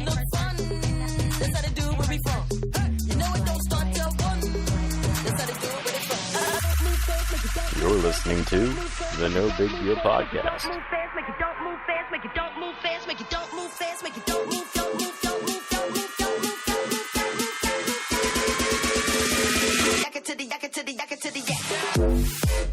having no fun. That's how they do where we from. You know it don't start till 1. That's how they do it where they from. You're listening to the No Big Deal Podcast. Move fast, make it don't move fast, make it don't move fast, make it don't move fast, make it don't move, don't move, don't move, don't move, don't move, don't move, don't move, don't move. Yak it to the yak it to the yak it to the yak.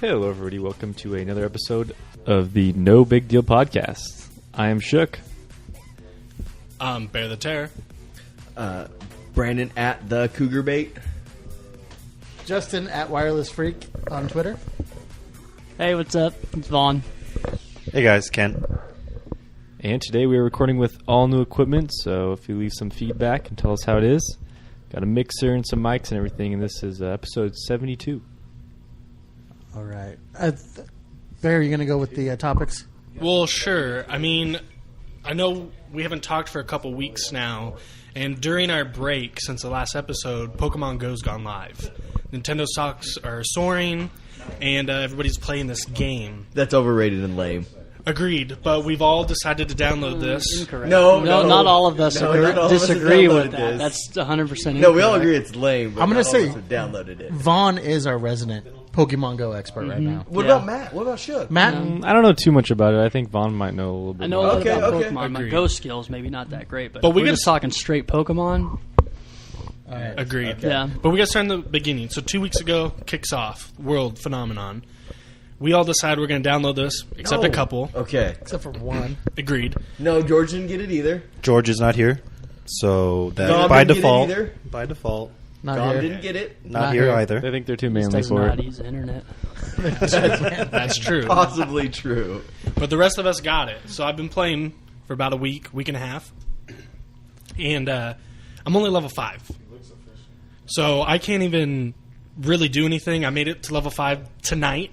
Hello, everybody. Welcome to another episode of the No Big Deal Podcast. I am Shook. I'm Bear the Terror. Brandon at the Cougar Bait. Justin at Wireless Freak on Twitter. Hey, what's up? It's Vaughn. Hey guys, Ken. And today we are recording with all new equipment, so if you leave some feedback and tell us how it is, got a mixer and some mics and everything, and this is episode 72. All right. Bear, are you going to go with the topics? Well, sure. I mean, I know we haven't talked for a couple weeks now, and during our break since the last episode, PokemonHos gone live. Nintendo stocks are soaring, and everybody's playing this game. That's overrated and lame. Agreed, but we've all decided to download this. Incorrect. No, not all of us disagree with that. this. That's 100% incorrect. No, we all agree it's lame. But I'm gonna not all say- of us have downloaded it. Vaughn is our resident Pokemon Go expert right now. What Yeah. about Matt? What about Shook? Matt? I don't know too much about it. I think Vaughn might know a little bit I know a more. lot Okay, about okay. Pokemon. My Agreed. Go skills maybe not that great, but, But we we're gotta just talking straight Pokemon. All right. Agreed. Okay. Yeah. But we got to start in the beginning. So 2 weeks ago, kicks off, world phenomenon. We all decide we're going to download this, except a couple. Okay. Except for one. Agreed. No, George didn't get it either. George is not here, so that Dom by didn't default, get it either. by default, Not Dom here. didn't get it. not Not here here. either. They think they're too Just manly does for not it. use the internet. That's true. Possibly true. But the rest of us got it. So I've been playing for about a week and a half. And I'm only level 5. So I can't even really do anything. I made it to level 5 tonight.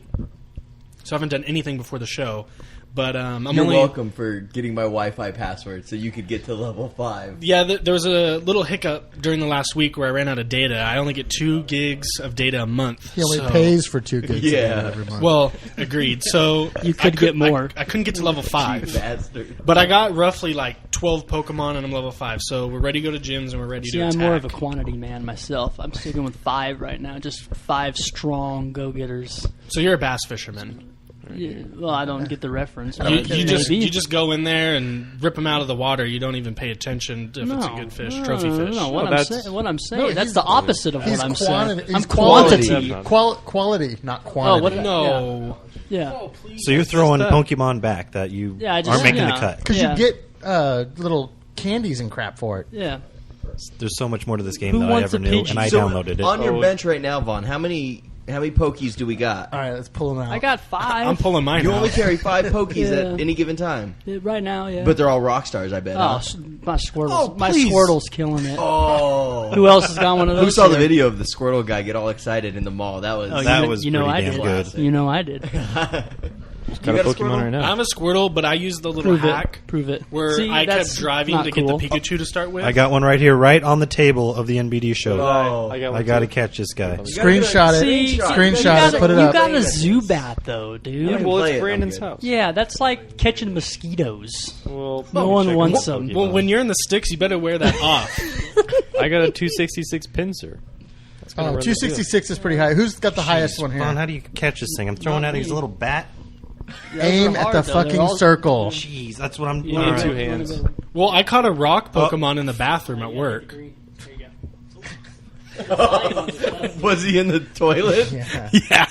So I haven't done anything before the show. But I'm You're only... welcome for getting my Wi-Fi password so you could get to level 5. Yeah, there was a little hiccup during the last week where I ran out of data. I only get 2 gigs of data a month. He only so- pays for 2 gigs Yeah. every month. Well, agreed. So You could get more. I couldn't get to level 5. Bastard. But I got roughly like 12 Pokemon and I'm level 5. So we're ready to go to gyms and we're ready See, to I'm attack. more of a quantity man myself. I'm sticking with 5 right now. Just 5 strong go-getters. So you're a bass fisherman. Yeah, well, I don't get the reference. You just Maybe. you just go in there and rip them out of the water. You don't even pay attention if it's a good fish, trophy fish. No, No, that's- what I'm saying, No, that's he's- the opposite of he's what I'm quantity- saying. I'm he's quality. quantity. Quality, not quantity. what- No. Yeah. So you're throwing Pokemon back that you Yeah, I just- aren't making yeah. the cut. Because Yeah. you get little candies and crap for it. Yeah. There's so much more to this game Who than I wants ever a knew, Pidgey? and I So, downloaded it. on your bench right now, Vaughn, how many Pokies do we got? All right, let's pull them out. I got 5. I'm pulling mine You out. only carry 5 Pokies Yeah. at any given time. Right now, yeah. But they're all rock stars, I bet. Oh, huh? my Squirtle's, Oh, my please. Squirtle's killing it. Oh. Who else has got one of those? Who saw the here? video of the Squirtle guy get all excited in the mall? That was... Oh, That was you know pretty I damn did. good. You know I did. Got a got a Pokemon Squirtle? right now. I have a Squirtle, but I use the little Prove hack it. Prove it. where See, I that's kept driving not to cool. get the Pikachu to start with. I got one right here, right on the table of the NBD show. Oh. I got to catch this guy. Screenshot it. See, Screenshot it. Put it you up. got a Zubat though, dude. Yeah, Well, play it's it, Brandon's I'm good. house. Yeah, that's like catching mosquitoes. Well, No one check wants out them. Pokemon. Well, when you're in the sticks, you better wear that off. I got a 266 Pinsir. That's gonna run the 266 is pretty high. Who's got the highest one Vaughn, here? how do you catch this thing? I'm throwing at it. He's a little bat. Aim Those are at hard, the though. They're fucking all- circle. Jeez, that's what I'm. You all need right. 2 hands. Well, I caught a rock Pokemon in the bathroom at work. Was he in the toilet? Yeah. Yeah.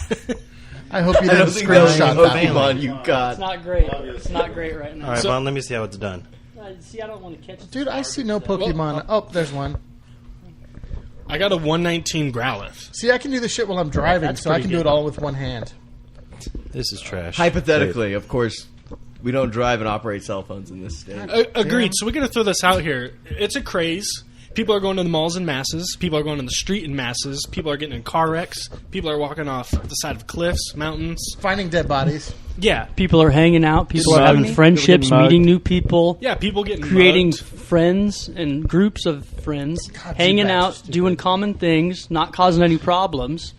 I hope you I didn't don't think that was the screenshot that Pokemon one. you got. It's not great. It's not great right now. All right, Vaughn, let me see how it's done. See, I don't want to catch it. Dude, I see no Pokemon. Oh, there's one. I got a 119 Growlithe. See, I can do this shit while I'm driving, That's so I pretty can do good. it all with one hand. This is trash. Hypothetically, of course, we don't drive and operate cell phones in this state. Agreed. So we're going to throw this out here. It's a craze. People are going to the malls in masses. People are going to the street in masses. People are getting in car wrecks. People are walking off the side of cliffs, mountains. Finding dead bodies. Yeah. People are hanging out. People are having Mugged. friendships, People getting meeting mugged. new people. Yeah, people getting Creating mugged. friends and groups of friends, God, hanging Zubac's out, stupid. doing common things, not causing any problems.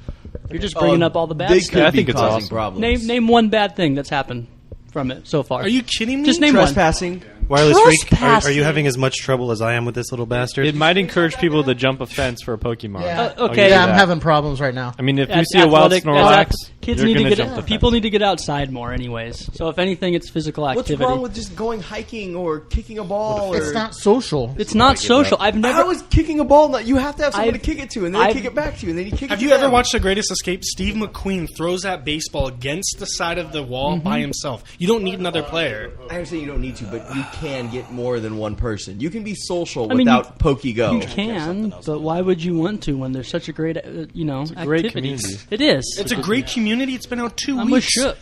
You're just bringing up all the bad They stuff. could I be think it's causing awesome. problems. Name one bad thing that's happened from it so far. Are you kidding me? Just name one. Trespassing. Wireless Freak, are Trespassing. you having as much trouble as I am with this little bastard? It might encourage people to jump a fence for a Pokemon. Yeah. I'll Okay. give you Yeah, I'm that. having problems right now. I mean, if you As see a wild athletic- Snorlax, as kids you're need to gonna get jump the people fence. need to get outside more, anyways. So if anything, it's physical What's activity. wrong with just going hiking or kicking a ball? It's or... not social. It's not social. I've never. How is kicking a ball not? You have to have someone I've- to kick it to, and then I've- kick it back to you, and then you kick it Have to you ever them. watched The Greatest Escape? Steve McQueen throws that baseball against the side of the wall by himself. You don't need another player. I understand you don't need to, but you can get more than one person. You can be social I mean, without PokeGo. You can, but why would you want to when there's such a great, great activity? community. It is. It's a great community. It's been out 2 I'm with weeks. Shook.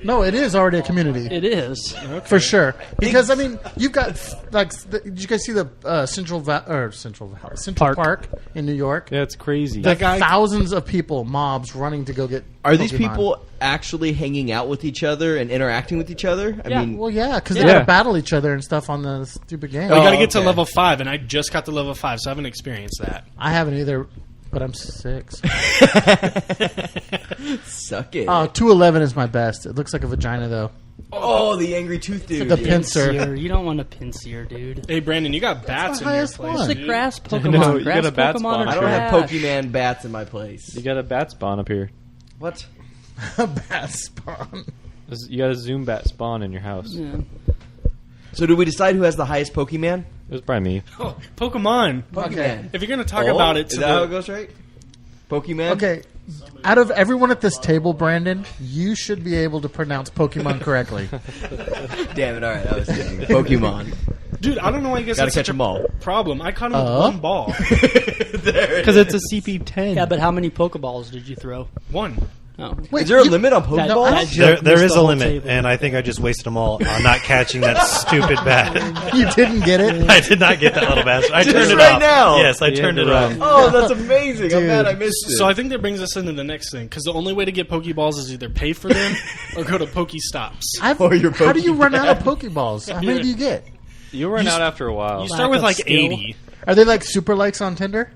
No, it is already a community. It is. For sure. Because, I mean, you've got, did you guys see the Central Park. Park in New York? Yeah, it's crazy. The thousands of people, mobs, running to go get Are these Pokemon. people actually hanging out with each other and interacting with each other? I Yeah. mean, Well, yeah, because they Yeah. gotta battle each other and stuff on the stupid game. We got to Oh, get to okay. level 5, and I just got to level 5, so I haven't experienced that. I haven't either, but I'm 6. suck it. 211 is my best. It looks like a vagina, though. Oh, the angry tooth dude. The pincer. Pinsir. You don't want a Pinsir, dude. Hey, Brandon, you got bats the in your highest place. one. It's a dude. grass Pokemon. know, you grass got a bat Pokemon spawn. are I don't have trash. Pokemon bats in my place. You got a bat spawn up here. What? A bat spawn. You got a Zoom bat spawn in your house. Yeah. So did we decide who has the highest Pokemon? It was probably me. Oh, Pokemon. Pokemon. If you're going to talk Oh, about it, is to that how the- it goes, right? Pokemon? Okay, out of everyone at this table, Brandon, you should be able to pronounce Pokemon correctly. Damn it, alright, I was kidding. Pokemon. dude, I don't know why you guys Gotta have catch such a them all. problem. I caught him with one ball. Because it's a CP10. Yeah, but how many Pokeballs did you throw? One. Oh. Wait, Is there a you- limit on That- Pokeballs? that joke There missed is the a whole limit, table. and I think I just wasted them all on not catching that stupid bat. You didn't get it? I did not get that little bastard. I Just turned it right off. now. Yes, I You turned had it to off. run. Oh, that's amazing. I'm Dude. mad I missed it. So I think that brings us into the next thing, because the only way to get Pokeballs is either pay for them or go to Pokestops. Or your How do you run out of Pokemon. Pokeballs? How many do you get? You'll run out after a while. You start with of like skill. 80. Are they like super likes on Tinder?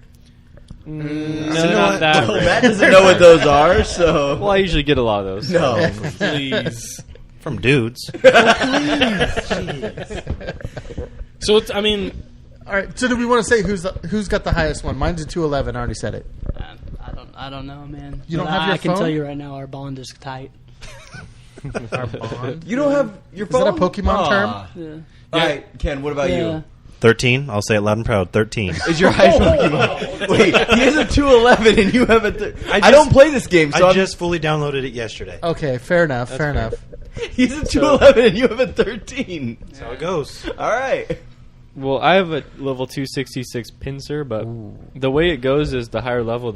No, not that. Well, rare. Matt doesn't know what those are, so... Well, I usually get a lot of those. No. Please. From dudes. So, I mean, All right. So do we want to say who's got the highest one? Mine's a 211. I already said it. I don't know, man. You don't But have your I can phone? tell you right now, our bond is tight. Our bond. You don't have your Is that phone? a Pokemon term? Yeah. All right, Ken, what about Yeah. you? 13. I'll say it loud and proud. 13. Is your highest Pokemon? Wait, he has a 211 and you have a... I don't play this game, so I I'm just fully downloaded it yesterday. Okay. Fair enough. Fair enough. He's a 211 and you have a 13. That's how it goes. All right. Well, I have a level 266 Pinsir, but the way it goes is the higher level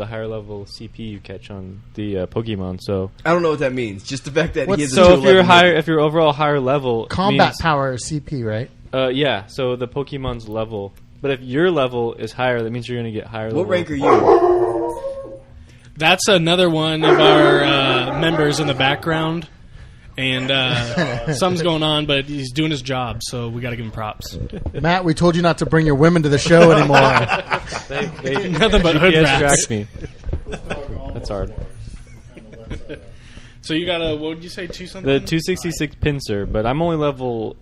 CP you catch on the Pokemon. So, I don't know what that means. Just the fact that he has a so if 211. you're higher, if you're overall higher level, Combat means, power is CP, right? yeah. So the Pokemon's level, but if your level is higher, that means you're going to get higher. What level. rank are you? that's another one of our members in the background. And something's going on, but he's doing his job, so we got to give him props. Matt, we told you not to bring your women to the show anymore. They Nothing but hood GPS rats. tracked me. That's hard. So you got a, what would you say, two something? The 266 Pinsir, but I'm only level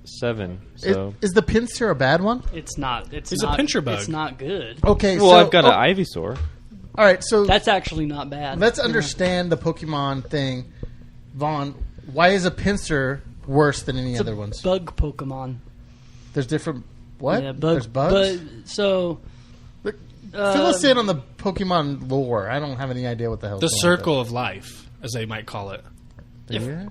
7. So Is the Pinsir a bad one? It's not. It's He's a not, pincher bug. It's not good. Okay. well, so, I've got an Ivysaur. All right. So That's actually not bad. let's understand the Pokemon thing. Vaughn, why is a Pinsir worse than any It's other a ones? bug Pokemon. There's different. What? Yeah, bug, There's bugs. But, so Fill us in on the Pokemon lore. I don't have any idea what the hell. The circle of life, as they might call it. Yeah.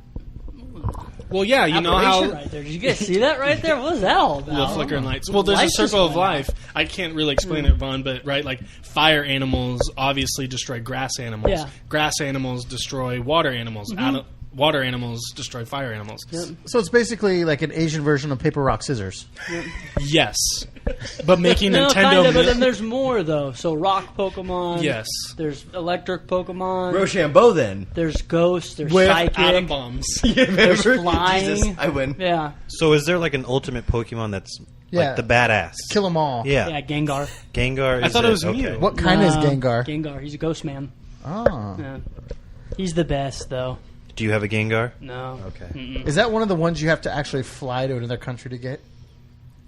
Well, yeah, you know Operation how right there. Did you guys see that right there? What was that all the about? flickering lights. Well, there's a Lights just circle of went out. life. I can't really explain it, Vaughn, but right, like fire animals obviously destroy grass animals. Yeah. Grass animals destroy water animals. water animals destroyed fire animals. Yep. So it's basically like an Asian version of paper, rock, scissors. Yes, but making No, Nintendo. kind of, but then there's more though. So rock Pokemon. Yes. There's electric Pokemon. Rochambeau then. There's ghost. There's with psychic. atom bombs. There's flying. Jesus, I win. Yeah. So is there like an ultimate Pokemon that's Yeah. like the badass? Kill them all. Yeah. Yeah, Gengar. Gengar. I is thought it was okay. Mew. What kind is No, Gengar? Gengar. He's a ghost man. Oh. Yeah. He's the best though. Do you have a Gengar? No. Okay. Mm-mm. Is that one of the ones you have to actually fly to another country to get?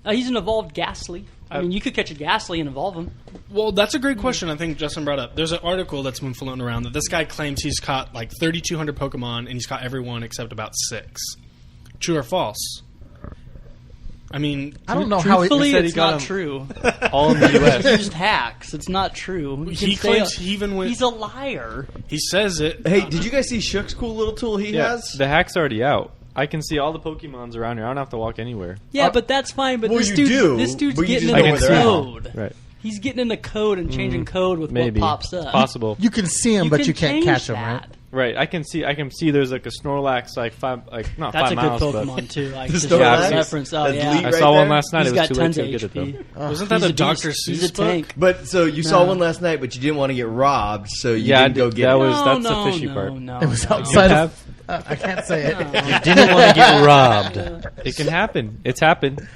He's an evolved Ghastly. I mean, you could catch a Ghastly and evolve him. Well, that's a great question. I think Justin brought up. There's an article that's been floating around that this guy claims he's caught like 3,200 Pokemon and he's caught everyone except about 6. True or false? I mean, I don't know how Truthfully, said he it's got not him. true. All in the U.S. He used hacks. It's not true. You he can say claims he even went. he's a liar. He says it. Hey, did you guys see Shook's cool little tool he Yeah, has? the hack's already out. I can see all the Pokemons around here. I don't have to walk anywhere. Yeah, but that's fine. But well, this you dude's, do, this dude's but you getting just in know the where they're at. code. Right. He's getting in the code and changing code with Maybe. what pops up. It's possible. You can see them, but you can't change catch them, that. right? Right. I can see there's like a Snorlax not That's 5 a good miles, Pokemon too. Like, The just Snorlax? reference. Oh That's yeah, elite but I right saw one there? last night. he's It got was too late tons to of get it HP. though. Wasn't that He's a a Dr. beast. Seuss He's a book? tank. But so you saw No. one last night, but you didn't want to get robbed, so you Yeah, didn't go get that it. was- that's the no, fishy no, part. No, It was no. outside You of. I can't say it. No. Didn't want to get robbed. It can happen. It's happened.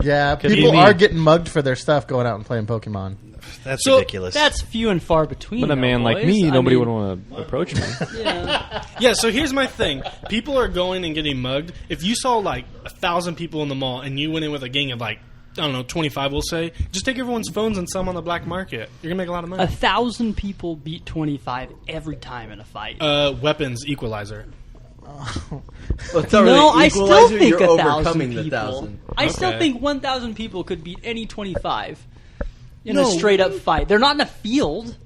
Yeah, Could be people me. are getting mugged for their stuff going out and playing Pokemon. That's So, ridiculous. That's few and far between. But a though, man like boys. me, I nobody mean, would want to approach me. Yeah. Yeah, so here's my thing. People are going and getting mugged. If you saw like 1,000 people in the mall and you went in with a gang of like, I don't know, 25 we'll say, just take everyone's phones and sell them on the black market. You're going to make a lot of money. 1,000 people beat 25 every time in a fight. Weapons equalizer. Well, it's not No, really I still equalizer, think you're 1,000 overcoming people. the 1,000. I still Okay. think 1,000 people could beat any 25 in No. a straight up fight. They're not in a field.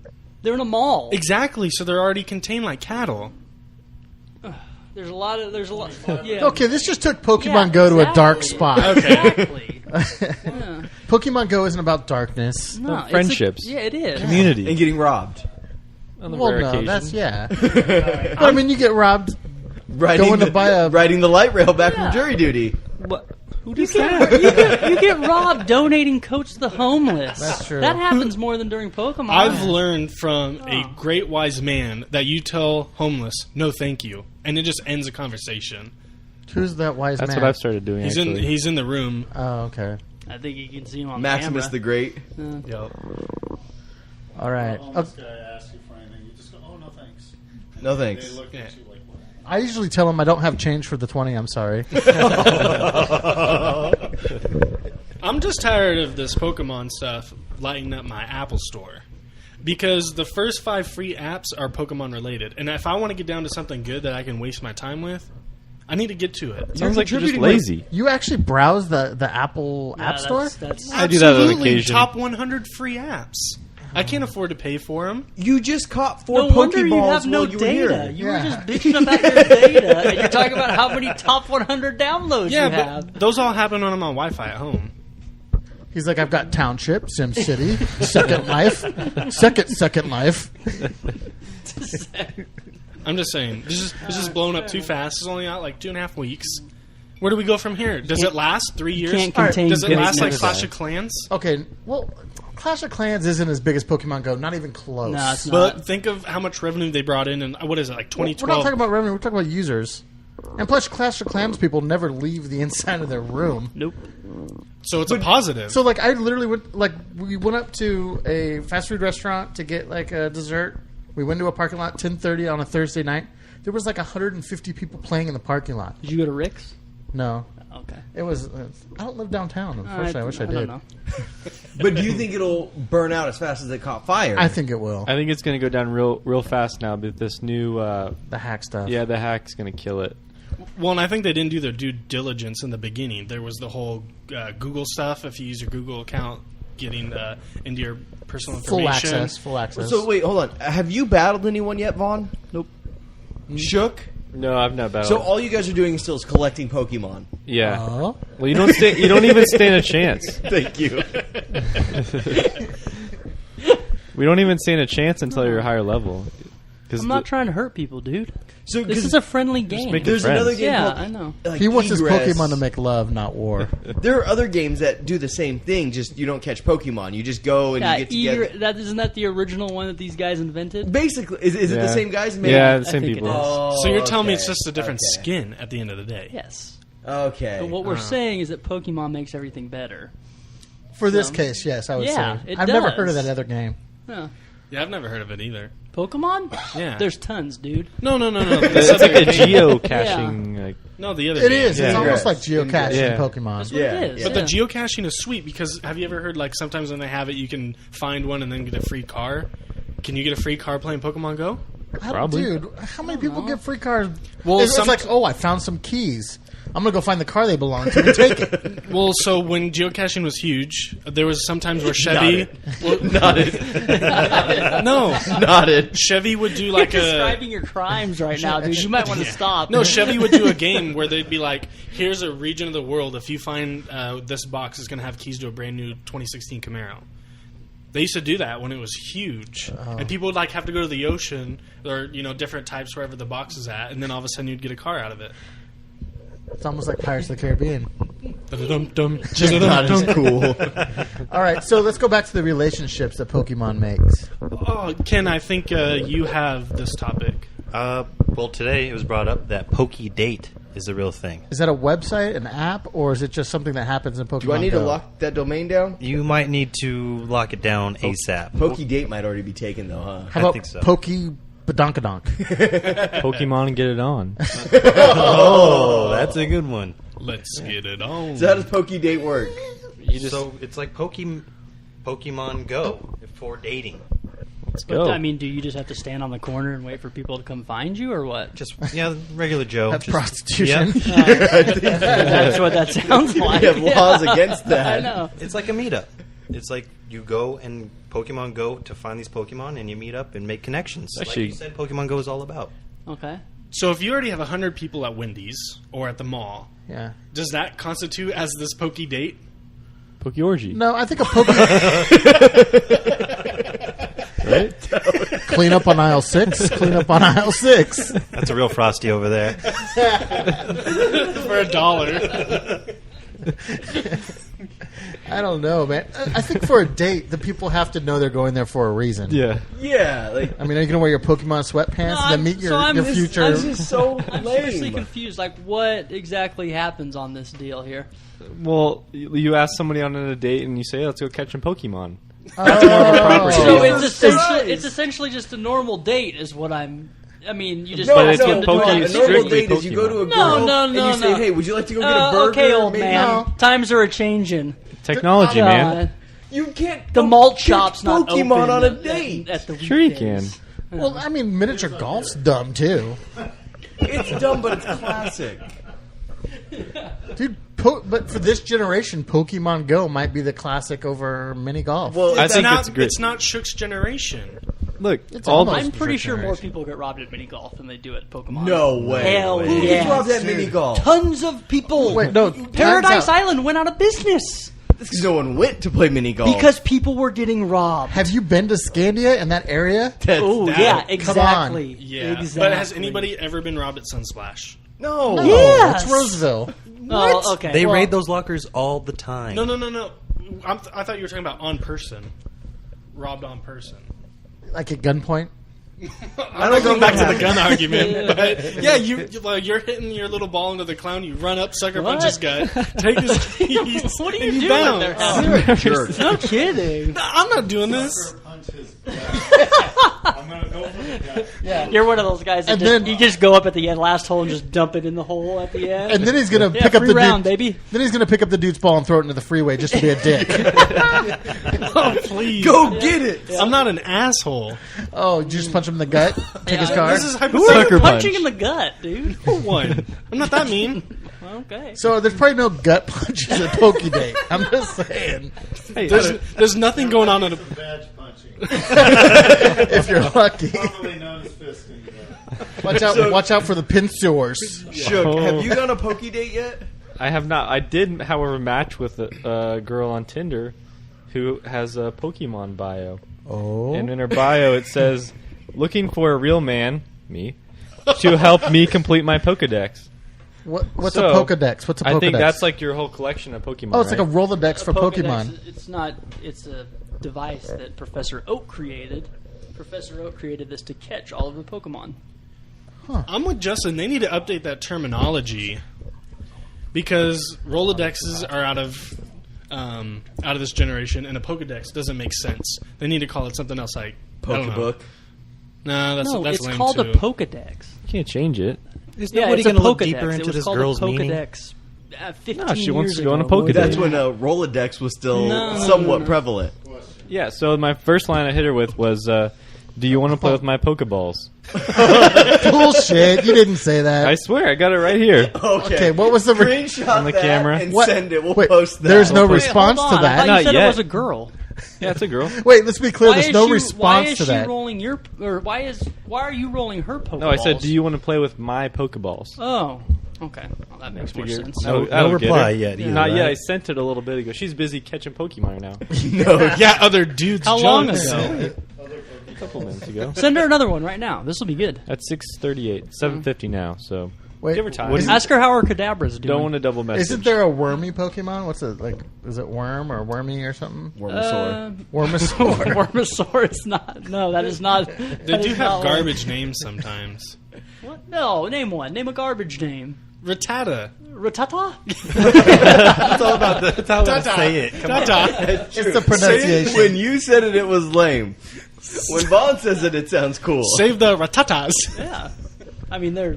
They're in a mall. Exactly, so they're already contained like cattle. There's a lot. Yeah. Okay, this just took Pokemon Yeah, Go to a dark exactly. spot. Exactly. Yeah. Pokemon Go isn't about darkness. No, it's friendships. yeah, it is. Community. And getting robbed. On the Well, rare no, occasion. that's but I mean, you get robbed. Riding Going to the, buy a- riding the light rail back Yeah. from jury duty. What? Who does that? You get robbed donating coats to the homeless. That's true. That happens more than during Pokemon. I've learned from a Oh. great wise man that you tell homeless, no thank you, and it just ends a conversation. Who's that wise That's man? what I've started doing. Actually. He's in the room. Oh, okay. I think you can see him on Maximus the camera. Great. Yep. All right. Homeless guy asks you for anything, you just go, "Oh no, thanks." No They thanks. look at you like, "What?" I usually tell them I don't have change for the 20. I'm sorry. I'm just tired of this Pokemon stuff lighting up my Apple Store. Because the first 5 free apps are Pokemon related. And if I want to get down to something good that I can waste my time with, I need to get to it. Sounds like you're just contributing lazy. You actually browse the Apple Yeah, App Store? That's I do that on Absolutely, occasion. top 100 free apps. I can't afford to pay for them. You just caught 4 no wonder you Pokeballs have no while you were data. here. You Yeah. were just bitching about your data, and you're talking about how many top 100 downloads Yeah, you but have. those all happen when I'm on Wi-Fi at home. He's like, I've got Township, Sim City, Second Life, Second Life. I'm just saying, this is blown up too fast. It's only out like 2.5 weeks. Where do we go from here? Does it last 3 years? can't contain Does it business. last like Clash of Clans? Okay, well, Clash of Clans isn't as big as Pokemon Go. Not even close. No, it's not. But think of how much revenue they brought in, and what is it, like We're 2012? not talking about revenue. We're talking about users. And plus, Clash of Clans people never leave the inside of their room. Nope. So it's a positive. So, like, I literally went. Like, we went up to a fast food restaurant to get like a dessert. We went to a parking lot 10:30 on a Thursday night. There was like 150 people playing in the parking lot. Did you go to Rick's? No, Okay. it was. I don't live downtown. Unfortunately, I wish I don't did. know. But do you think it'll burn out as fast as it caught fire? I think it will. I think it's going to go down real fast now. But this new, The hack stuff. the hack's going to kill it. Well, and I think they didn't do their due diligence in the beginning. There was the whole Google stuff. If you use your Google account, getting into your personal Full information. access. Full access. So wait, hold on. Have you battled anyone yet, Vaughn? Nope. Shook? No, I've not battled. So all you guys are doing still is collecting Pokemon. yeah. Oh. Well, you don't even stand a chance. Thank you. We don't even stand a chance until you're a higher level. 'Cause I'm not trying to hurt people, dude. So This is a friendly game. make it there's friends. another game Yeah, called, I know. like, He wants his Egress. Pokemon to make love, not war. There are other games that do the same thing. Just you don't catch Pokemon. You just go and Yeah, you get together. isn't that the original one that these guys invented? Basically, is it the Yeah. same guys? Maybe? Yeah, the I same think it people. is. Oh, So you're telling me okay. it's just a different Okay. skin at the end of the day? Yes. Okay. But what we're saying is that Pokemon makes everything better. For this So- case, yes, I would Yeah, say. it I've never does. heard of that other game. Yeah. Yeah, I've never heard of it either. Pokemon? Yeah. There's tons, dude. No. It's like a geocaching. Like, No, the other It game. is. Yeah. It's almost like Ingress. geocaching Yeah. Pokemon. That's what Yeah, it is. But yeah. the geocaching is sweet because have you ever heard like sometimes when they have it you can find one and then get a free car? Can you get a free car playing Pokemon Go? Probably. Dude, how many people get free cars? Well, it's some- like, oh, I found some keys. I'm going to go find the car they belong to and take it. Well, so when geocaching was huge, there was sometimes where Chevy Not it. no, Not it. Chevy would do like You're a describing your crimes right now, dude. You might want to stop. no. Chevy would do a game where they'd be like, "Here's a region of the world. If you find this box, is going to have keys to a brand new 2016 Camaro." They used to do that when it was huge, and people would like have to go to the ocean or different types wherever the box is at, and then all of a sudden you'd get a car out of it. It's almost like Pirates of the Caribbean. Dum-dum-dum. Just not as cool. All right, so let's go back to the relationships that Pokemon makes. Oh, Ken, I think you have this topic. Well, today it was brought up that Poke-Date is the real thing. Is that a website, an app, or is it just something that happens in Pokemon Do I need Go? to lock that domain down? You might need to lock it down ASAP. Pokey-Date might already be taken though, huh? How I about think so. Pokebadonkadonk? Pokemon, get it on. Oh, that's a good one. Let's get it on. So how does Pokey-Date work? So it's like Pokemon Go for dating. Let's But, go. I mean, do you just have to stand on the corner and wait for people to come find you, or what? Just regular Joe. That's Just- prostitution. Yep. That's what that sounds like. We have laws against I that. know. It's like a meetup. It's like you go and Pokemon Go to find these Pokemon, and you meet up and make connections. Actually- like you said, Pokemon Go is all about. Okay. So if you already have 100 people at Wendy's or at the mall, Yeah. does that constitute as this pokey date? Pokeorgy. No, I think a Poke... Right? Clean up on aisle 6. Clean up on aisle 6. That's a real Frosty over there. For $1. I don't know, man. I think for a date, the people have to know they're going there for a reason. Yeah. Yeah, like I mean, are you going to wear your Pokemon sweatpants and then meet your future... I'm just so I'm seriously lame. confused. Like, what exactly happens on this deal here? Well, you ask somebody on a date and you say, let's go catch some Pokemon. Oh. So Yeah. it's essentially just a normal date, is what I'm. I mean, you just No, But it's ask with them to do Poke- it. a normal strictly date is you go to a Pokemon. girl No, and no, you say, no. "Hey, would you like to go get a burger?" Okay, old Maybe- man. No. Times are a changing. Technology, man. You can't. The go malt catch shop's not Pokemon open on a at- date. At the Sure you weekdays. Well, I mean, miniature golf's dumb, too. It's dumb, but it's classic. Dude, but for this generation, Pokemon Go might be the classic over mini golf. Well, I It's think not, it's great. It's not Shook's generation. Look, It's all almost- the, I'm pretty sure more generation. people get robbed at mini golf than they do at Pokemon. no way. Hell Who yeah. gets robbed at mini golf? Tons of people. Wait, no. Paradise time's out. Island went out of business Because no one went to play mini golf. because people were getting robbed. Have you been to Scandia in that area? Oh that. yeah, Come exactly. Yeah. exactly. But has anybody ever been robbed at Sunsplash? no. No, Yes. it's Roseville. Oh, okay. They well, raid those lockers all the time. No. I thought you were talking about on person. Robbed on person. Like at gunpoint? I'm not going back to the gun argument, but yeah, you're hitting your little ball into the clown. You run up, sucker punch his gut, take his keys, What are you and doing bounce. there? You're a jerk. No kidding. I'm not doing this. Punch his gut. I'm gonna go for the gut. Yeah. You're one of those guys that And just, then- you just go up at the end, last hole, and just dump it in the hole at the end. And then he's gonna Yeah, pick up free the round, dude, baby. Then he's gonna pick up the dude's ball and throw it into the freeway just to be a dick. Oh, please. Go get it. I'm not an asshole. Oh, you just punch him in the gut, take his car. This is Who are hypothetical. you Sucker punching punch. in the gut, dude? One. I'm not that mean. Okay. So there's probably no gut punches at Poke-Date. I'm just saying. There's nothing going on in a. Badge punching. If you're lucky, Commonly known as fisting. watch out for the pincers. Shook, Oh. have you done a Poke date yet? I have not. I did, however, match with a girl on Tinder who has a Pokemon bio. Oh, And in her bio it says, looking for a real man, me, to help me complete my Pokedex. What's So, a Pokedex? What's a Pokedex? I think that's like your whole collection of Pokemon. Oh, it's like a right? Rolodex for Pokedex, Pokemon. It's not. It's a device that Professor Oak created. Professor Oak created this to catch all of the Pokemon. I'm with Justin. They need to update that terminology because Rolodexes are out of this generation, and a Pokedex doesn't make sense. They need to call it something else, like Pokebook. No, that's it's lame called too. a Pokedex. You can't change it. Is Yeah, nobody it's a going to look Pokedex. deeper It into was this called girl's a meaning? Pokedex. 15 No, she wants years to go on a ago. Pokedex. That's when Rolodex was still somewhat prevalent. Yeah, so my first line I hit her with was, do you want to play with my Pokeballs? Bullshit! You didn't say that. I swear, I got it right here. Okay, what was the Screenshot On the that camera. and What? send it. We'll Wait, post that. there's no Wait, response Hold on, to I thought that. Not you said yet. it was a girl. Yeah, it's a girl. Wait, let's be clear. There's no why response is to she that. rolling your? Or why are you rolling her Pokeballs? No, I said, do you want to play with my Pokeballs? Oh, okay. Well, that makes more Figured- sense. I don't- I No don't get reply her. yet either, Not yet. right? I sent it a little bit ago. She's busy catching Pokemon now. Yeah, other dudes. How long junks. ago? A couple minutes ago. Send her another one right now. This will be good. At 6:38, 7:50 now. So Wait, give her time. isn't- Ask her how her Kadabra's doing. Don't want to double message. Isn't there a wormy Pokemon? What's it like? Is it worm or wormy or something? Wormasaur. Wormasaur. Wormasaur is not. No, that is not. They do have garbage names sometimes. What? No, name one. Name a garbage name. Rattata. Ratata? It's all about the. It's all about say it. Come on. Tata. It's the pronunciation. When you said it, it was lame. When Vaughn says it, it sounds cool. Save the Rattatas. Yeah. I mean, they're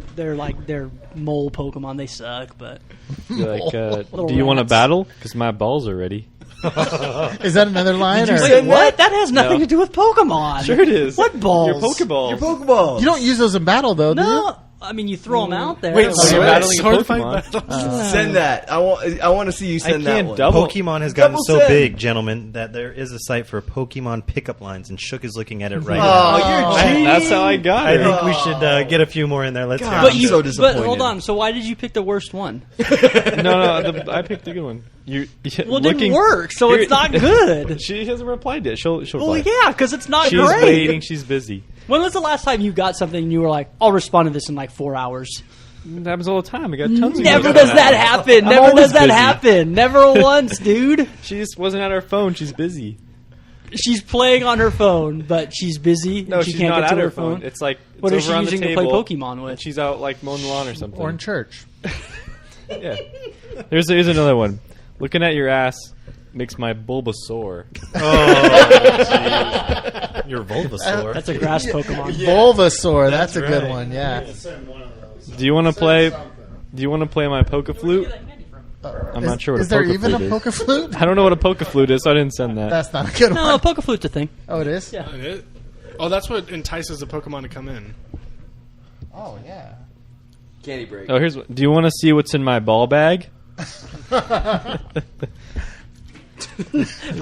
mole Pokemon. They suck, but You're like, Little do you want to rats. battle? Because my balls are ready. Is that another line? Or? wait, what? That has nothing to do with Pokemon. Sure it is. What balls? Your Pokeballs. Your Pokeball. You don't use those in battle, though, do you? No, I mean you throw them out there. Wait, you're sword, battling a sword fight Pokemon. battle? Send that. I want to see you send that can't one. double- Pokemon has gotten Double so send. big, gentlemen, that there is a site for Pokemon pickup lines, and Shook is looking at it right Oh, now. you're cheating. That's how I got I it. think we should get a few more in there. Let's hear God. but them. you, so but disappointed. hold on. So why did you pick the worst one? No, I picked the good one. Well, it didn't work, so it's not good. She hasn't replied yet. She'll Well, reply. yeah, because it's not She's great. waiting. She's busy. When was the last time you got something and you were like, "I'll respond to this in like 4 hours"? It happens all the time. I got tons of Never emails does on that happen. Never always does that busy. happen. Never once, dude. She just wasn't at her phone. She's busy. She's playing on her phone, but she's busy. No, and she she's can't not get to at her her phone. It's like it's What is over she on the using to play table, Pokemon with? and she's out like mowing the lawn or something. Or in church. Yeah. Here's another one. Looking at your ass makes my Bulbasaur. Your Bulbasaur. That's a grass Pokemon. Bulbasaur. That's a good right. one. Yeah. Send one of those. Do you want to play? Do you want to play my Pokeflute? I'm not sure what Is a there even a Pokeflute is. Pokeflute? I don't know what a Pokeflute is, so I didn't send that. That's not a good No, one. Pokeflute's a thing. Oh, it is? Yeah. Oh, that's what entices the Pokemon to come in. Oh, yeah. Candy break. Oh, here's. Do you want to see what's in my ball bag? But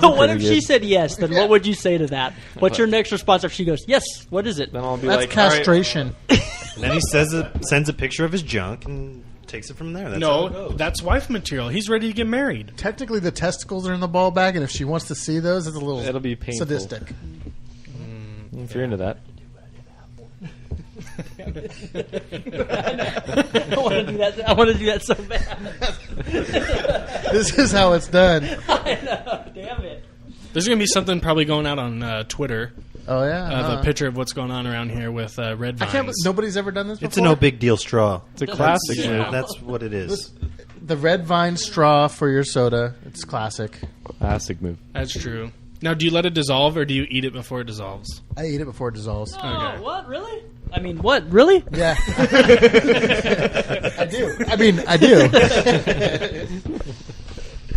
what if pretty she good. said yes? Then what would you say to that? What's your next response if she goes, yes, what is it? Then I'll be That's like, all right, castration. And then he sends a picture of his junk and takes it from there. That's how it No, goes. that's wife material. He's ready to get married. Technically, the testicles are in the ball bag, and if she wants to see those, it's a little It'll be painful. sadistic. if you're into that. I want to do that. I want to do that so bad. This is how it's done. I know. Damn it. There's going to be something probably going out on Twitter Oh, yeah. of a picture of what's going on around here with red I vines. can't. Nobody's ever done this before. It's a no big deal straw. It's a classic. Yeah. That's what it is. The red vine straw for your soda. It's classic. Classic move. That's true. Now, do you let it dissolve or do you eat it before it dissolves? I eat it before it dissolves. Oh, what? Really? I mean, what? Really? Yeah. I do. I mean, I do.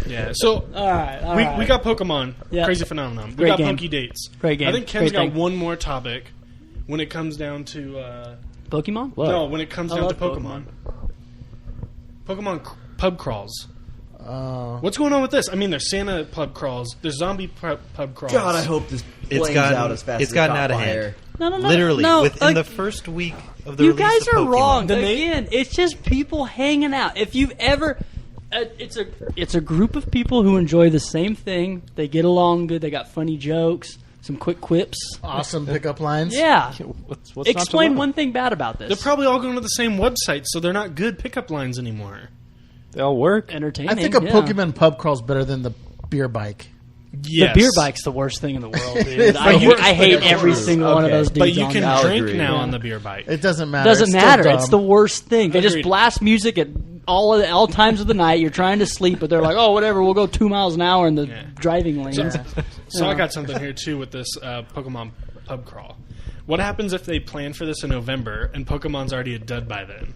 Yeah. So All right. we got Pokemon. Yeah. Crazy phenomenon. We Great got game. Poke Dates. Great game. I think Ken's Great got thing. one more topic when it comes down to Pokemon? What? no, when it comes I down to love Pokemon. Pub crawls. Oh. What's going on with this? I mean, there's Santa pub crawls. There's zombie pub crawls. God, I hope this It's flames gotten- out as fast it's as gotten caught out of fire. hand. No. Literally, no, within like, the first week of the you release guys of are Pokemon. wrong. Again, it's just people hanging out. If you've ever, it's a group of people who enjoy the same thing. They get along good. They got funny jokes. some quick quips. Awesome pickup lines. Yeah. What's not to Explain love? one thing bad about this. They're probably all going to the same website, so they're not good pickup lines anymore. They all work. entertaining. I think a yeah. Pokemon pub crawl is better than the beer bike. Yes. The beer bike's the worst thing in the world, dude. It's the I worst hate thing every ever. single one of Okay. those dudes. But you on can there. I'll drink agree. now Yeah. on the beer bike. It doesn't matter. Doesn't It's still matter. dumb. It's the worst thing. They Agreed. just blast music at all times of the night. You're trying to sleep, but they're like, "Oh, whatever. We'll go 2 miles an hour in the Yeah. driving lanes." So I got something here too with this Pokemon pub crawl. What happens if they plan for this in November and Pokemon's already a dud by then?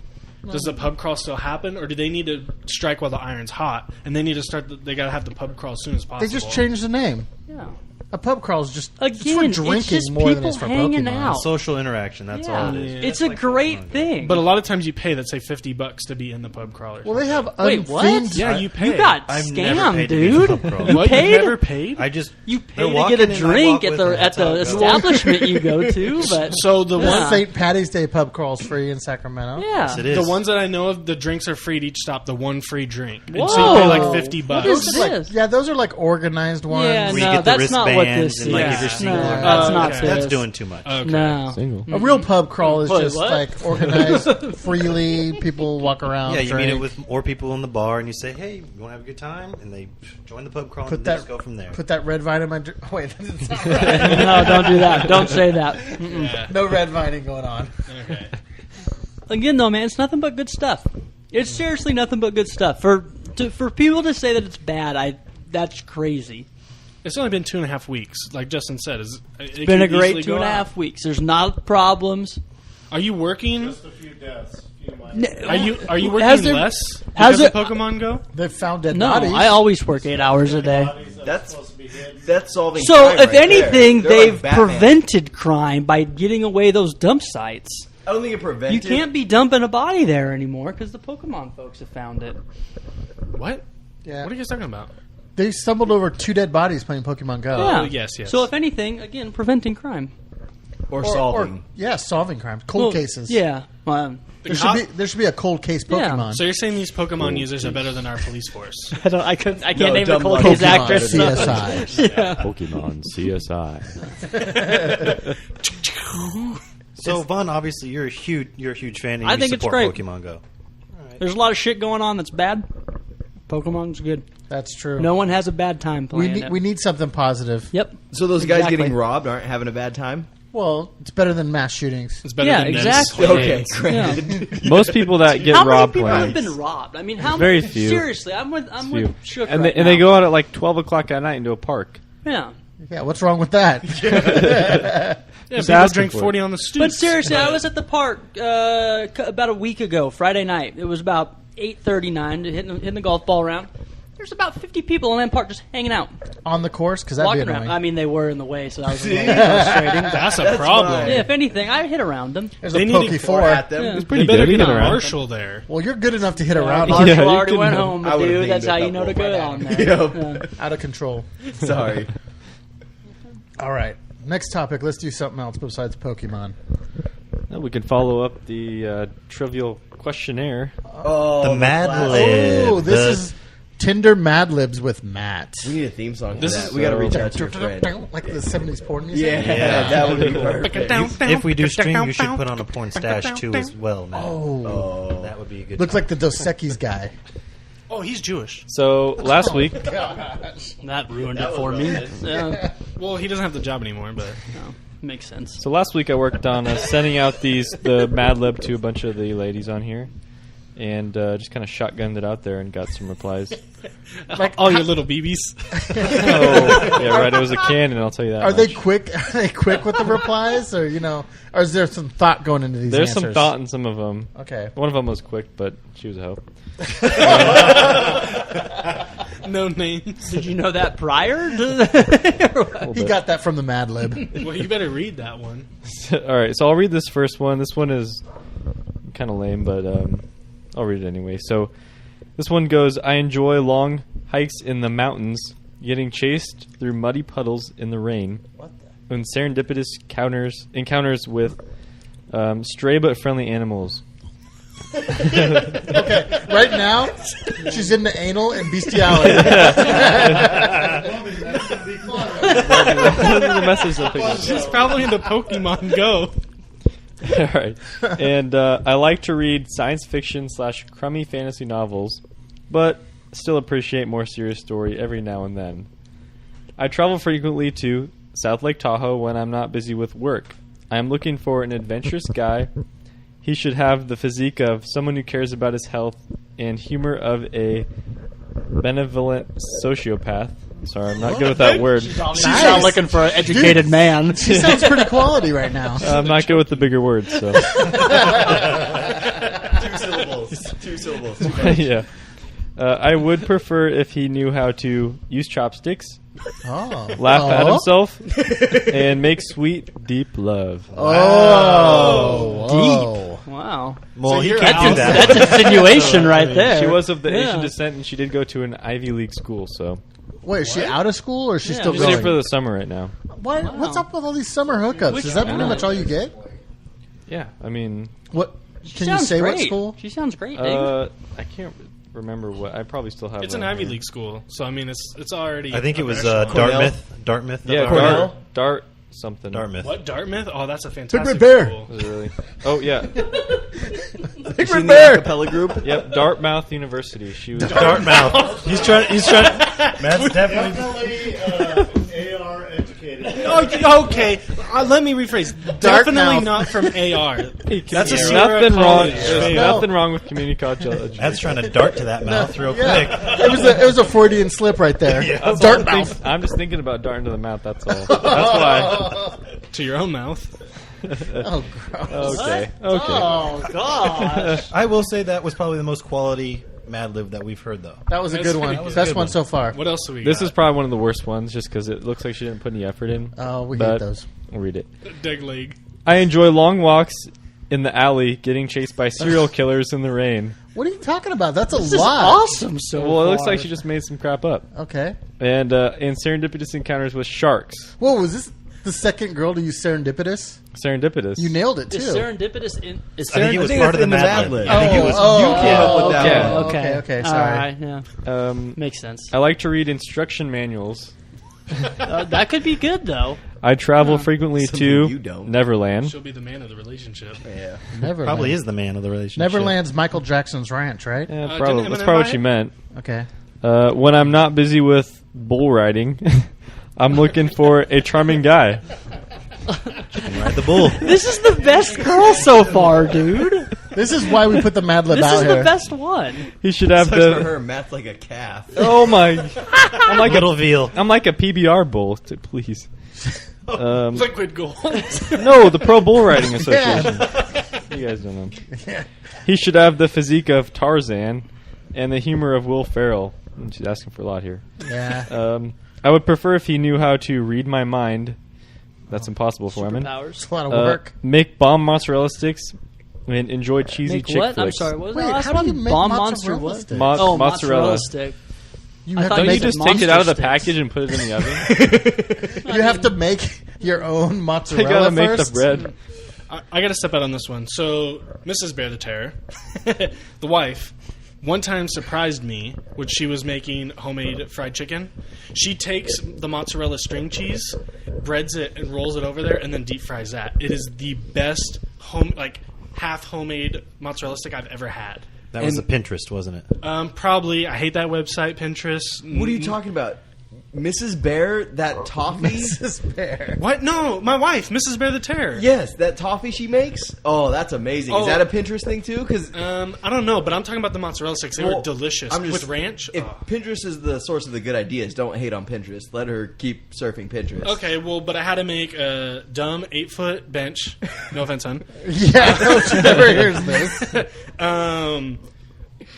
Does the pub crawl still happen, or do they need to strike while the iron's hot and they need to start? They got to have the pub crawl as soon as possible. They just changed the name. Yeah. A pub crawl is just it's Again, for it's drinking just more than people it's for hanging Pokemon. out. Social interaction. That's all it is. It's a great thing. But a lot of times you pay that say $50 to be in the pub crawler. Well, they have Wait, what? unthemed. Yeah, you pay. you got I've never scammed, paid to be in dude. the pub crawl. You What? paid. You never paid? I just You they're pay to walking get a and I drink walk at with the them. at That's how the it goes. establishment you go to, but So the Yeah. ones St. Patty's Day pub crawls free in Sacramento. yeah, Yes, it is. the ones that I know of, the drinks are free at each stop. The one free drink, and Whoa. so you pay like $50. What is Those are like, this? yeah, those are like organized ones. Yeah, Where you no, get the that's not what wristbands this and, like, is. if you're single No, or not. that's not Okay. this. That's doing too much. Okay. No. Single. A real pub crawl is Wait, just what? like organized freely. People walk around. Yeah, you drink. meet it with more people in the bar, and you say, "Hey, you want to have a good time?" And they join the pub crawl, Put and they that. just go from there. Put that red vine in my. Wait, that's not right. No, don't do that. Don't say that. Mm-mm. Yeah. No red vining going on. Okay. Again, though, man, it's nothing but good stuff. It's seriously nothing but good stuff. For people to say that it's bad, that's crazy. It's only been 2.5 weeks, like Justin said. It's Been a great 2.5 weeks. There's not problems. Are you working? Just a few deaths. Few minor- Are you Has working there- less has because of it- Pokemon Go? They've found dead No, bodies. I always work 8 hours a day. Bodies that are That's- supposed to be hidden. That's solving. So, crime if right anything, there. They're like they've Batman. prevented crime by getting away those dump sites. I don't think it prevented. You can't be dumping a body there anymore because the Pokemon folks have found it. What? Yeah. What are you guys talking about? They stumbled over 2 dead bodies playing Pokemon Go. Yeah. yes. So, if anything, again, preventing crime. or solving. Yeah, solving crimes. Cold Well, cases. Yeah. There should be a cold case Yeah. Pokemon. So you're saying these Pokemon users are better than our police force? I can't No, name a dumb cold luck. case Pokemon actress. so- CSI. Pokemon CSI. So, Vaughn, obviously, you're a huge fan, and I you think it's support great. Pokemon Go. There's a lot of shit going on that's bad. Pokemon's good. That's true. No one has a bad time playing it. we need something positive. Yep. So those guys Exactly. getting robbed aren't having a bad time. Well, it's better than mass shootings. It's better Yeah, than exactly. Okay, Yeah. great. Most people that get How many robbed people have playing. been robbed? I mean, how Very many? few. Seriously, I'm with Few. Shook And right they, and they now. go out at like 12 o'clock at night into a park. Yeah. Yeah, what's wrong with that? Yeah, Just people asking drink for it. 40 on the stoop. But seriously, I was at the park about a week ago, Friday night. It was about 8:39, hitting the golf ball around. There's about 50 people in that park just hanging out, On the course? Because that'd be walking around. annoying. I mean, they were in the way, so that was a little frustrating. That's a problem. fine. Yeah, if anything, I hit around them. There's They a need Poke to 4. at them. Yeah. It's They pretty better good. You get get a around. Marshall there. Well, you're good enough to hit around. Marshall Yeah, you already can- went home, I would've dude. That's dinged how a you know to couple. go on there. Yep. Yeah. Out of control. Sorry. All right. Next topic. Let's do something else besides Pokemon. Well, we can follow up the trivial questionnaire. Oh, The Mad classic. Lib. Oh, this is Tinder Mad Libs with Matt. We need a theme song for This that. is We got to so- reach out to your friend. Like the 70s porn music? Yeah, that would be perfect. If we do stream, you should put on a porn stash too as well, man. Oh. That would be a good. Looks time. like the Dos Equis guy. Oh, he's Jewish. So last week, That ruined it for me. Yeah, Well, he doesn't have the job anymore, but no, makes sense. I worked on sending out the Mad Lib to a bunch of the ladies on here, and just kind of shotgunned it out there and got some replies. like all your little BBs. Oh, yeah, right. It was a cannon. I'll tell you that. Are they much. quick? Are they quick with the replies, or or is there some thought going into these? There's answers? some thought in some of them. Okay. One of them was quick, but she was a hoe. No names. Did you know that prior? He got that from the Mad Lib. Well, you better read that one. All right, so I'll read this first one. This one is kind of lame, but I'll read it anyway. So this one goes, I enjoy long hikes in the mountains, getting chased through muddy puddles in the rain, and serendipitous encounters with stray but friendly animals. Okay, right now she's into anal and bestiality. be fun. Those are the messages I'll pick up. She's probably into Pokemon Go. All right. And I like to read science fiction / crummy fantasy novels, but still appreciate more serious story every now and then. I travel frequently to South Lake Tahoe when I'm not busy with work. I am looking for an adventurous guy. He should have the physique of someone who cares about his health and humor of a benevolent sociopath. Sorry, I'm not good with that word. She's not looking for an educated man. She sounds pretty quality right now. I'm not good with the bigger words, so. 2 syllables. 2 syllables. Yeah. I would prefer if he knew how to use chopsticks, laugh at himself, and make sweet, deep love. Deep. Wow. Well, he you're can't out. do that. That's insinuation right there. She was of the Yeah. Asian descent, and she did go to an Ivy League school, so. Wait, is she out of school or is she Yeah, still She's here going? for the summer right now. Why, What's up with all these summer hookups? Is that pretty much all you get? Yeah, I mean, What? She Can you sounds say great. what school? She sounds great, Dave. I can't remember what. I probably still have It's an one Ivy here. League school, so I mean, it's already. I think it upper was echelon. Dartmouth. Yeah, Cornell? Dart something. Dartmouth. What, Dartmouth? Oh, that's a fantastic Red Bear. school. Was it really? Oh, yeah. Big Red Bear. Acapella group. Yep, Dartmouth University. She was. Dartmouth. He's trying. Matt's definitely. Definitely AR educated. Oh, okay, let me rephrase. Definitely Dartmouth. not from AR. That's a There's Sierra nothing wrong. College. There's nothing wrong with community college education. Matt's trying to dart to that mouth real quick. It was a Freudian slip right there. That's all I'm just thinking about darting to the mouth. That's all. That's why. To your own mouth. Oh, gross. Okay. Okay. Oh, gosh. I will say that was probably the most quality Mad Lib that we've heard, though. That was a good one. That was Best good one one. so far. What else do we This got? is probably one of the worst ones, just because it looks like she didn't put any effort in. Oh, we But hate those. I'll read it. Dig League. I enjoy long walks in the alley, getting chased by serial killers in the rain. What are you talking about? That's a This is lot. awesome so Well, it looks far. like she just made some crap up. Okay. And serendipitous encounters with sharks. Whoa, was this the second girl to use serendipitous? Serendipitous. You nailed it, too. Is serendipitous in... Is I think he was think part of that's the in the Mad Mad Lib. Lib. I think he was. You came up with that okay. one. Okay, sorry. All right, yeah. Makes sense. I like to read instruction manuals. That could be good, though. I travel frequently Something to you don't. Neverland. She'll be the man of the relationship. Yeah. Neverland. Probably is the man of the relationship. Neverland's Michael Jackson's ranch, right? Yeah, didn't probably, Eminem that's probably buy what she it? meant. Okay. When I'm not busy with bull riding, I'm looking for a charming guy. Ride the bull. This is the best girl so far, dude. This is why we put the Mad Lib This out is here. the best one. He should have Such for the. her, Matt's like a calf. Oh my! I'm like Little veal. I'm like a PBR bull. Please. Liquid gold. No, the Pro Bull Riding Association. You guys don't know. He should have the physique of Tarzan and the humor of Will Ferrell. She's asking for a lot here. Yeah. I would prefer if he knew how to read my mind. That's impossible for women. Superpowers. It's a lot of work. Make bomb mozzarella sticks and enjoy cheesy Make chick what? I'm flicks. sorry. What was Wait, that last how do you one? make Bomb mozzarella monster what? sticks? Oh, mozzarella. stick. You I have thought to Don't you you make just monster take it out of the sticks. package and put it in the oven? you have to make your own I mozzarella gotta make first. the bread. I got to step out on this one. So, Mrs. Bear the Terror, the wife, one time surprised me when she was making homemade fried chicken. She takes the mozzarella string cheese, breads it, and rolls it over there, and then deep fries that. It is the best half homemade mozzarella stick I've ever had. That was the Pinterest, wasn't it? Probably. I hate that website, Pinterest. What are you talking about? Mrs. Bear, that toffee? Mrs. Bear. What? No, my wife, Mrs. Bear the Terror. Yes, that toffee she makes? Oh, that's amazing. Oh. Is that a Pinterest thing too? Because I don't know, but I'm talking about the mozzarella sticks. They were delicious with ranch. If Oh. Pinterest is the source of the good ideas, don't hate on Pinterest. Let her keep surfing Pinterest. Okay, well, but I had to make a dumb 8-foot bench. No offense, son. Yeah, no one ever hears this.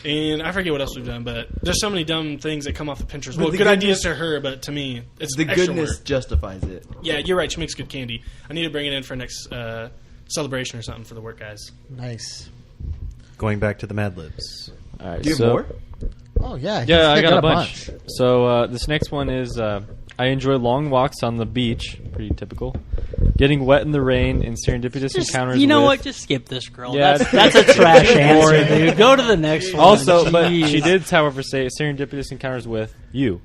And I forget what else we've done, but there's so many dumb things that come off of Pinterest. Well, the good goodness- ideas to her, but to me, it's The extra goodness work. justifies it. Yeah, you're right. She makes good candy. I need to bring it in for next celebration or something for the work guys. Nice. Going back to the Mad Libs. All right, Do you have more? Oh, yeah. Yeah, I he's got a bunch. So this next one is I enjoy long walks on the beach. Pretty typical. Getting wet in the rain and serendipitous encounters. You know with, what? Just skip this girl. Yeah, That's a trash answer, boring. dude. Go to the next one. Also, but Jeez. she did, however, say serendipitous encounters with you.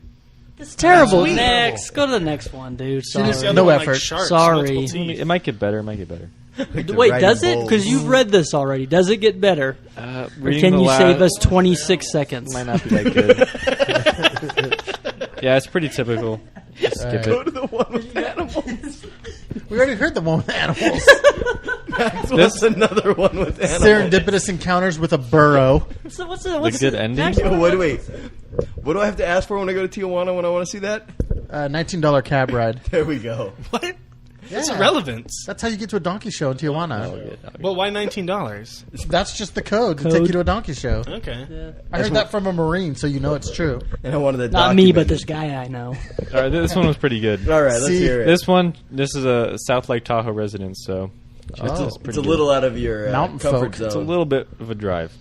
It's terrible. Sweet. Next, go to the next one, dude. Sorry. The other No one, effort. sharks, Sorry. multiple teeth. It might get better. Wait, does it? Because you've read this already. Does it get better? Or can you save us 26 seconds? Might not be that good. Yeah, it's pretty typical. Just skip Go it. to the one with animals. We already heard the one with animals. What's another one with animals? Serendipitous encounters with a burrow. So what's good ending? actual- Wait. What do I have to ask for when I go to Tijuana when I want to see that? $19 cab ride. There we go. What? That's Yeah. irrelevant. That's how you get to a donkey show in Tijuana. Well, why $19? That's just the code to take you to a donkey show. Okay. I heard that from a Marine, so you know it's true. And I wanted the Not me, but documented. this guy I know. All right, this one was pretty good. All right, let's See, hear it. This is a South Lake Tahoe residence, so Oh. it's It's pretty a good. little out of your Mountain comfort folk. zone. It's a little bit of a drive.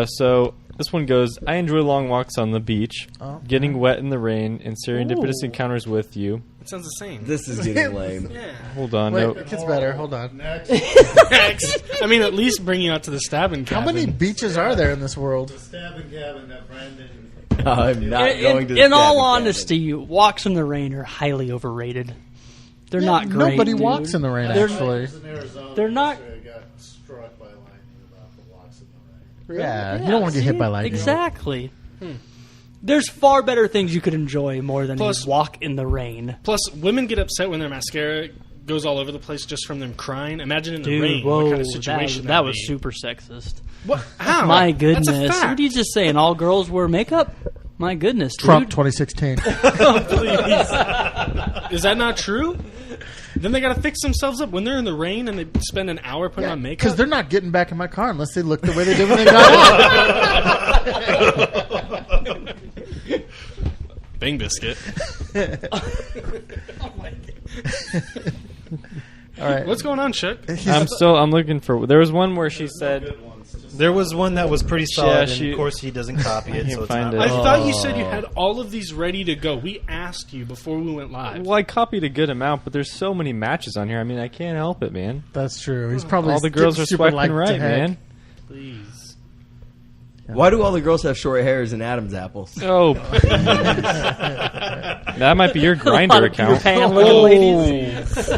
So this one goes, I enjoy long walks on the beach, getting wet in the rain, and serendipitous encounters with you. It sounds the same. This is getting lame. Yeah. Hold on. Wait, No. it gets better. Hold on. Next, Next. I mean, at least bring you out to the stabbing How cabin. many beaches are there in this world? the stabbing cabin that Brandon. I'm not going to. In the all stabbing honesty, walks in the rain are highly overrated. They're not great. Nobody dude. walks in the rain, They're- actually. In Arizona, They're not- yesterday got struck by lightning about the walks in the rain. Yeah, you don't want to get hit by lightning. Exactly. There's far better things you could enjoy more than Plus- a walk in the rain. Plus, women get upset when their mascara goes all over the place just from them crying. Imagine in the Dude, rain whoa, what kind of situation that would was be. super sexist. What? How? My That's a goodness. fact. What are you just saying? All girls wear makeup? My goodness, dude. Trump 2016. Please. Is that not true? Then they got to fix themselves up when they're in the rain and they spend an hour putting on makeup. Because they're not getting back in my car unless they look the way they did when they got out. Bang biscuit. All right. What's going on, Shook? I'm looking for. There was one where she said, There was one that was pretty solid, she- and of course he doesn't copy it, can't so it's find not it. I right. thought you said you had all of these ready to go. We asked you before we went live. "Well, I copied a good amount, but there's so many matches on here. I mean, I can't help it, man. That's true. He's probably All the girls are super swiping liked to right, heck. man. Please. Why do all the girls have short hairs and Adam's apples? Oh, that might be your grinder account. Pan-looking ladies.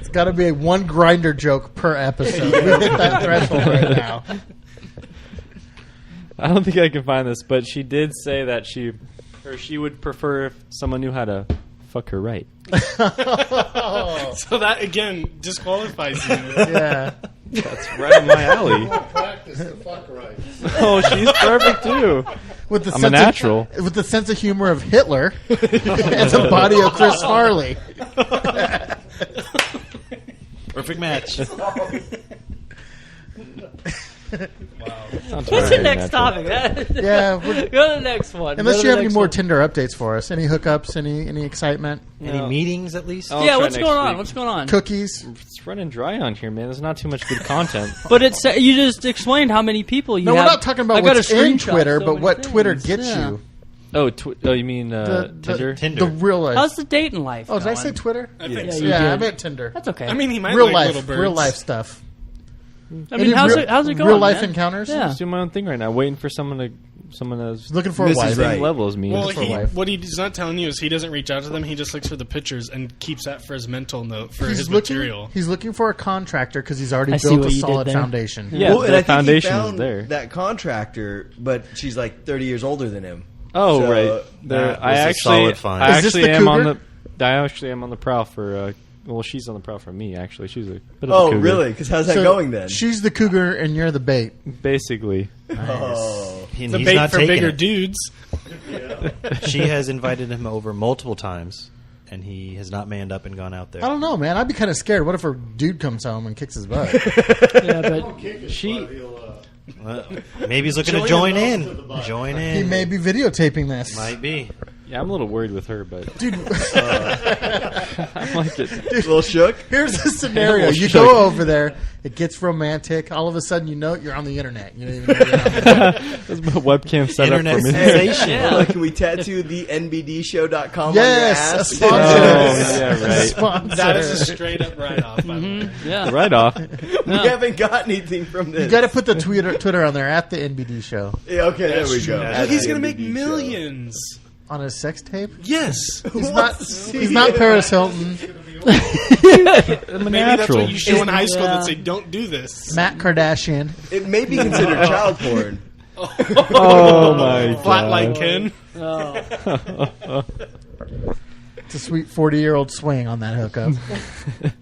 It's got to be a one grinder joke per episode. We hit that threshold right now. I don't think I can find this, but she did say that she would prefer if someone knew how to fuck her right. So that, again, disqualifies you. Yeah. That's right up my alley. Practice the fuck right. Oh, she's perfect too. With the I'm a sense natural. With the sense of humor of Hitler and the body of Chris Farley. Perfect match. Sounds What's very the next natural. topic? Yeah. we're- Go to the next one. Unless Go to you the have any next more one. Tinder updates for us. Any hookups? Any excitement? Any meetings at least? I'll Yeah, try what's next going on? week. What's going on? Cookies? It's running dry on here, man. There's not too much good content. But it's you just explained how many people you No, have. we're not talking about I got what's a in screenshot, Twitter, so but many what things. Twitter gets Yeah. you. Oh, you mean Tinder? Tinder. The real life. How's the dating life? Oh, did I going? say Twitter? I think Yeah, so. you Yeah, I did. meant Tinder. That's okay. I mean, he might real like life, little birds. real life stuff. I mean, Any how's real- it going? Real life man? encounters. Yeah. Just doing my own thing right now, waiting for someone that's Looking for a This is wife. same right. level as me. Well, for life. what he's not telling you is he doesn't reach out to them. He just looks for the pictures and keeps that for his mental note for his material. He's looking for a contractor because he's already I see built what a you did solid there. foundation. Yeah, Well, the and I think foundation he is found there. that contractor, but she's like 30 years older than him. Oh, So, right. that I was a actually, solid find. I Is this actually the am on cougar? the. I actually am on the prowl for. Well, she's on the prowl for me. Actually, she's a bit of a Oh, cougar. really? Because how's that So going then? She's the cougar and you're the bait. Basically, Oh. And The he's bait not for taking bigger it. dudes. She has invited him over multiple times, and he has not manned up and gone out there. I don't know, man. I'd be kind of scared. What if her dude comes home and kicks his butt? Yeah, but she. Well, maybe he's looking to join in. Join in. He may be videotaping this. Might be. Yeah, I'm a little worried with her, but Dude, I'm like it. A little shook? here's the scenario. You go over there, it gets romantic. All of a sudden, you know you're on the internet. You don't even know you're on the internet. That's my webcam set up Internet for me. sensation. Yeah. Like, can we tattoo the NBDshow.com Yes, on your a ass? sponsor. Oh, yeah, right. Sponsor. That is a straight up write off. By the way. yeah. Right off. We haven't got anything from this. You got to put the Twitter on there at the NBD show. Yeah, okay, there we go. true. At He's the going to make NBD show. millions. On his sex tape? Yes. He's not Paris Hilton. Maybe that's what you show in high school that say, don't do this. Matt Kardashian. It may be considered child porn. Oh my Flat god. like Ken. It's a sweet 40-year-old swing on that hookup.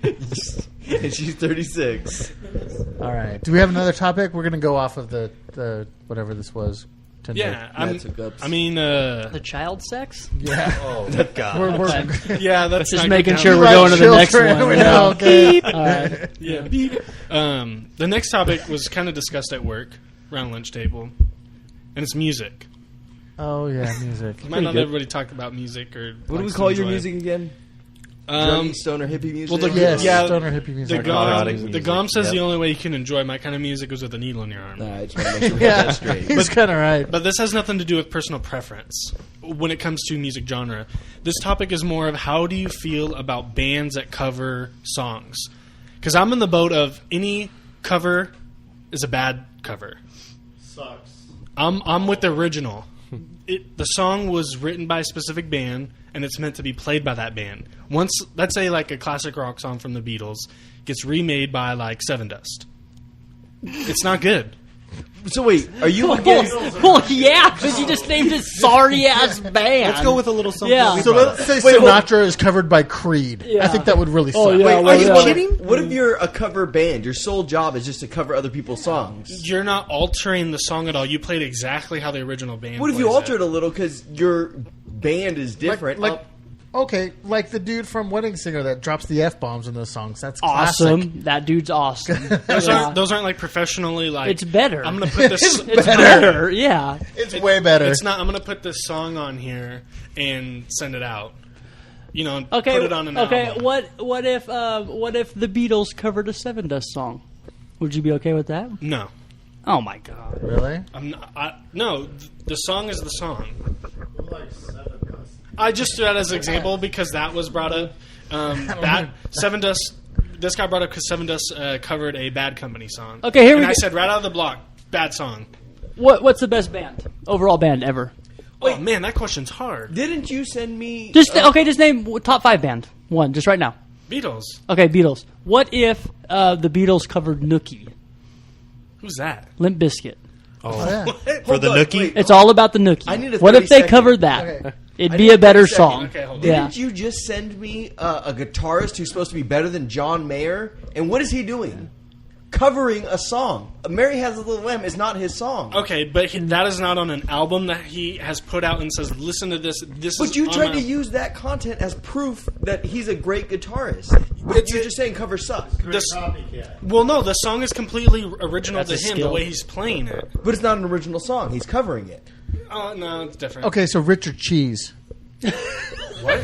And she's 36. All right. Do we have another topic? We're going to go off of the whatever this was. Tinder. Yeah, That's hookups. I mean, The child sex? Yeah. Oh God. We're yeah, that's Just not making good sure down. we're going to the next children. one. We know, okay. All right. Yeah, beep. The next topic was kind of discussed at work around lunch table, and it's music. Oh, yeah, music. Might not everybody talk about music or What do we likes to call your enjoy it. music again? Drummy, stoner, hippie music? well, Yes, Yeah, stoner hippie music. The Narcotic GOM, the music, GOM says yep. the only way you can enjoy my kind of music is with a needle in your arm. Nah, I just want to make sure we Yeah, got that straight. he's kind of right. But this has nothing to do with personal preference when it comes to music genre. This topic is more of how do you feel about bands that cover songs? Because I'm in the boat of any cover is a bad cover. Sucks. I'm with the original. The song was written by a specific band, and it's meant to be played by that band. Once, let's say, like a classic rock song from the Beatles gets remade by like Seven Dust, it's not good. So wait, are you against... Well, yeah, because you just named a sorry-ass band. Let's go with a little something. Yeah. we So brought let's up. say Sinatra is covered by Creed. Yeah. I think that would really suck. Oh, yeah. Wait, well, are you yeah. kidding? What if you're a cover band? Your sole job is just to cover other people's songs. You're not altering the song at all. You played exactly how the original band. What if you plays alter it it a little because your band is different? Okay, like the dude from Wedding Singer that drops the F-bombs in those songs. That's classic. Awesome. That dude's awesome. Those Yeah. aren't like professionally like. It's better. I'm gonna put this. It's better. Yeah. It's way better. It's not. I'm gonna put this song on here and send it out. You know, and Okay. put it on an okay. album. What if the Beatles covered a Seven Dust song? Would you be okay with that? No, Oh my god. Really? I'm not. No, the song is the song. Like 7 dust. I just threw that as an example because that was brought up. That Seven Dust. This guy brought up because Seven Dust covered a Bad Company song. Okay, here we and I go. said right out of the block, bad song. What's the best band? Overall band ever? Oh man, that question's hard. Didn't you send me... Just just name top 5 band. One, just right now. Beatles. Okay, Beatles. What if the Beatles covered Nookie? Who's that? Limp Bizkit. Oh, yeah. For the Nookie? Wait, It's all about the Nookie. I need a What if 30 they second. covered that? Okay. It'd I be need a a better 30 second. song. Okay, hold on. Yeah. Didn't you just send me a guitarist who's supposed to be better than John Mayer? And what is he doing? Covering a song. Mary Has a Little Lamb is not his song. Okay, but that is not on an album that he has put out and says, "Listen to this." This But is you on tried a- to use that content as proof that he's a great guitarist. You're just saying covers suck. This, Copycat. well, no, the song is completely original That's to a him. The skill. way he's playing it. But it's not an original song. He's covering it. Oh no, it's different. Okay, so Richard Cheese. What?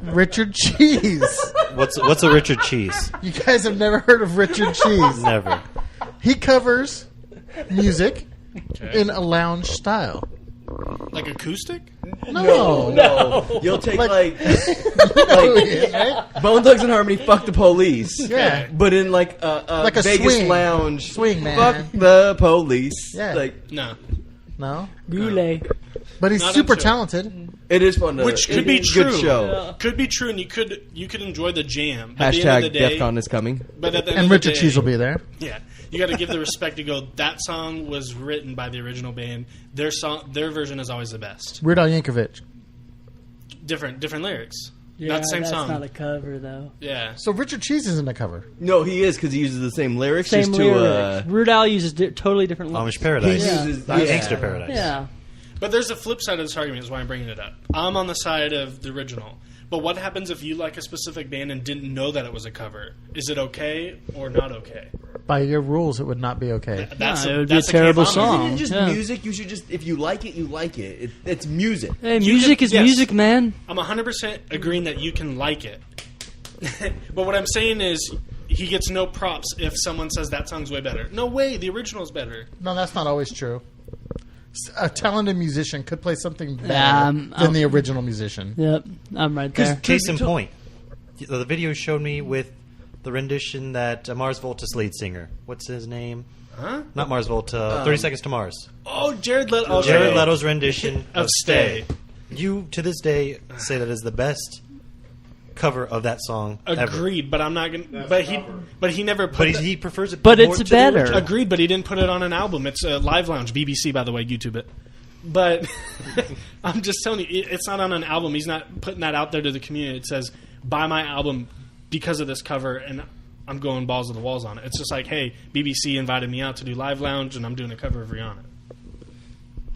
Richard Cheese. What's a Richard Cheese? You guys have never heard of Richard Cheese. Never. He covers music Okay. in a lounge style. Like acoustic? No. You'll take Like- like Bone Thugs and Harmony, Fuck the Police. Yeah. But in like a Like a Vegas swing. lounge. Swing, man. Fuck the police. Yeah. Like No. No? Goulet. But he's Not super into it. talented. it is fun to Which could be true. Good show. Could be true, and you could enjoy the jam. But at the end of the Hashtag day, DEFCON is coming. But at the end And of Richard the day, Cheese will be there. Yeah, you got to give the respect to go. That song was written by the original band. Their song, their version is always the best. Weird Al Yankovic. Different lyrics. Yeah, Not the same that's song. not a cover though. Yeah. So Richard Cheese isn't a cover. No, he is because he uses the same lyrics. Same just lyrics. to Weird Al uses totally different lyrics. Amish Paradise. Yeah. Gangster Paradise. Yeah. But there's a flip side of this argument, is why I'm bringing it up. I'm on the side of the original. But what happens if you like a specific band and didn't know that it was a cover? Is it okay or not okay? By your rules, it would not be okay. That's it would be a that's terrible camp I'm in. song. Isn't it just Yeah. music? You should just, if you like it, you like it. It's music. Hey, You music can- is yes. music, man. I'm 100% agreeing that you can like it. But what I'm saying is, he gets no props if someone says that song's way better. No way, the original's better. No, that's not always true. A talented musician could play something better I'm- than the original musician. Yep, I'm right there. Case in point, the video showed me with the rendition that Mars Volta's lead singer. What's his name? Huh? Not Mars Volta. 30 Seconds to Mars. Oh, Jared Leto. Jared Leto's rendition Of Stay. You, to this day, say that is the best cover of that song ever. Agreed, but I'm not gonna. That's But he never put. But that- he prefers it. But more it's to the better. original. Agreed, but he didn't put it on an album. It's a Live Lounge, BBC, by the way. YouTube it. But I'm just telling you, it's not on an album. He's not putting that out there to the community. It says, buy my album because of this cover, and I'm going balls to the walls on it. It's just like, hey, BBC invited me out to do Live Lounge, and I'm doing a cover of Rihanna.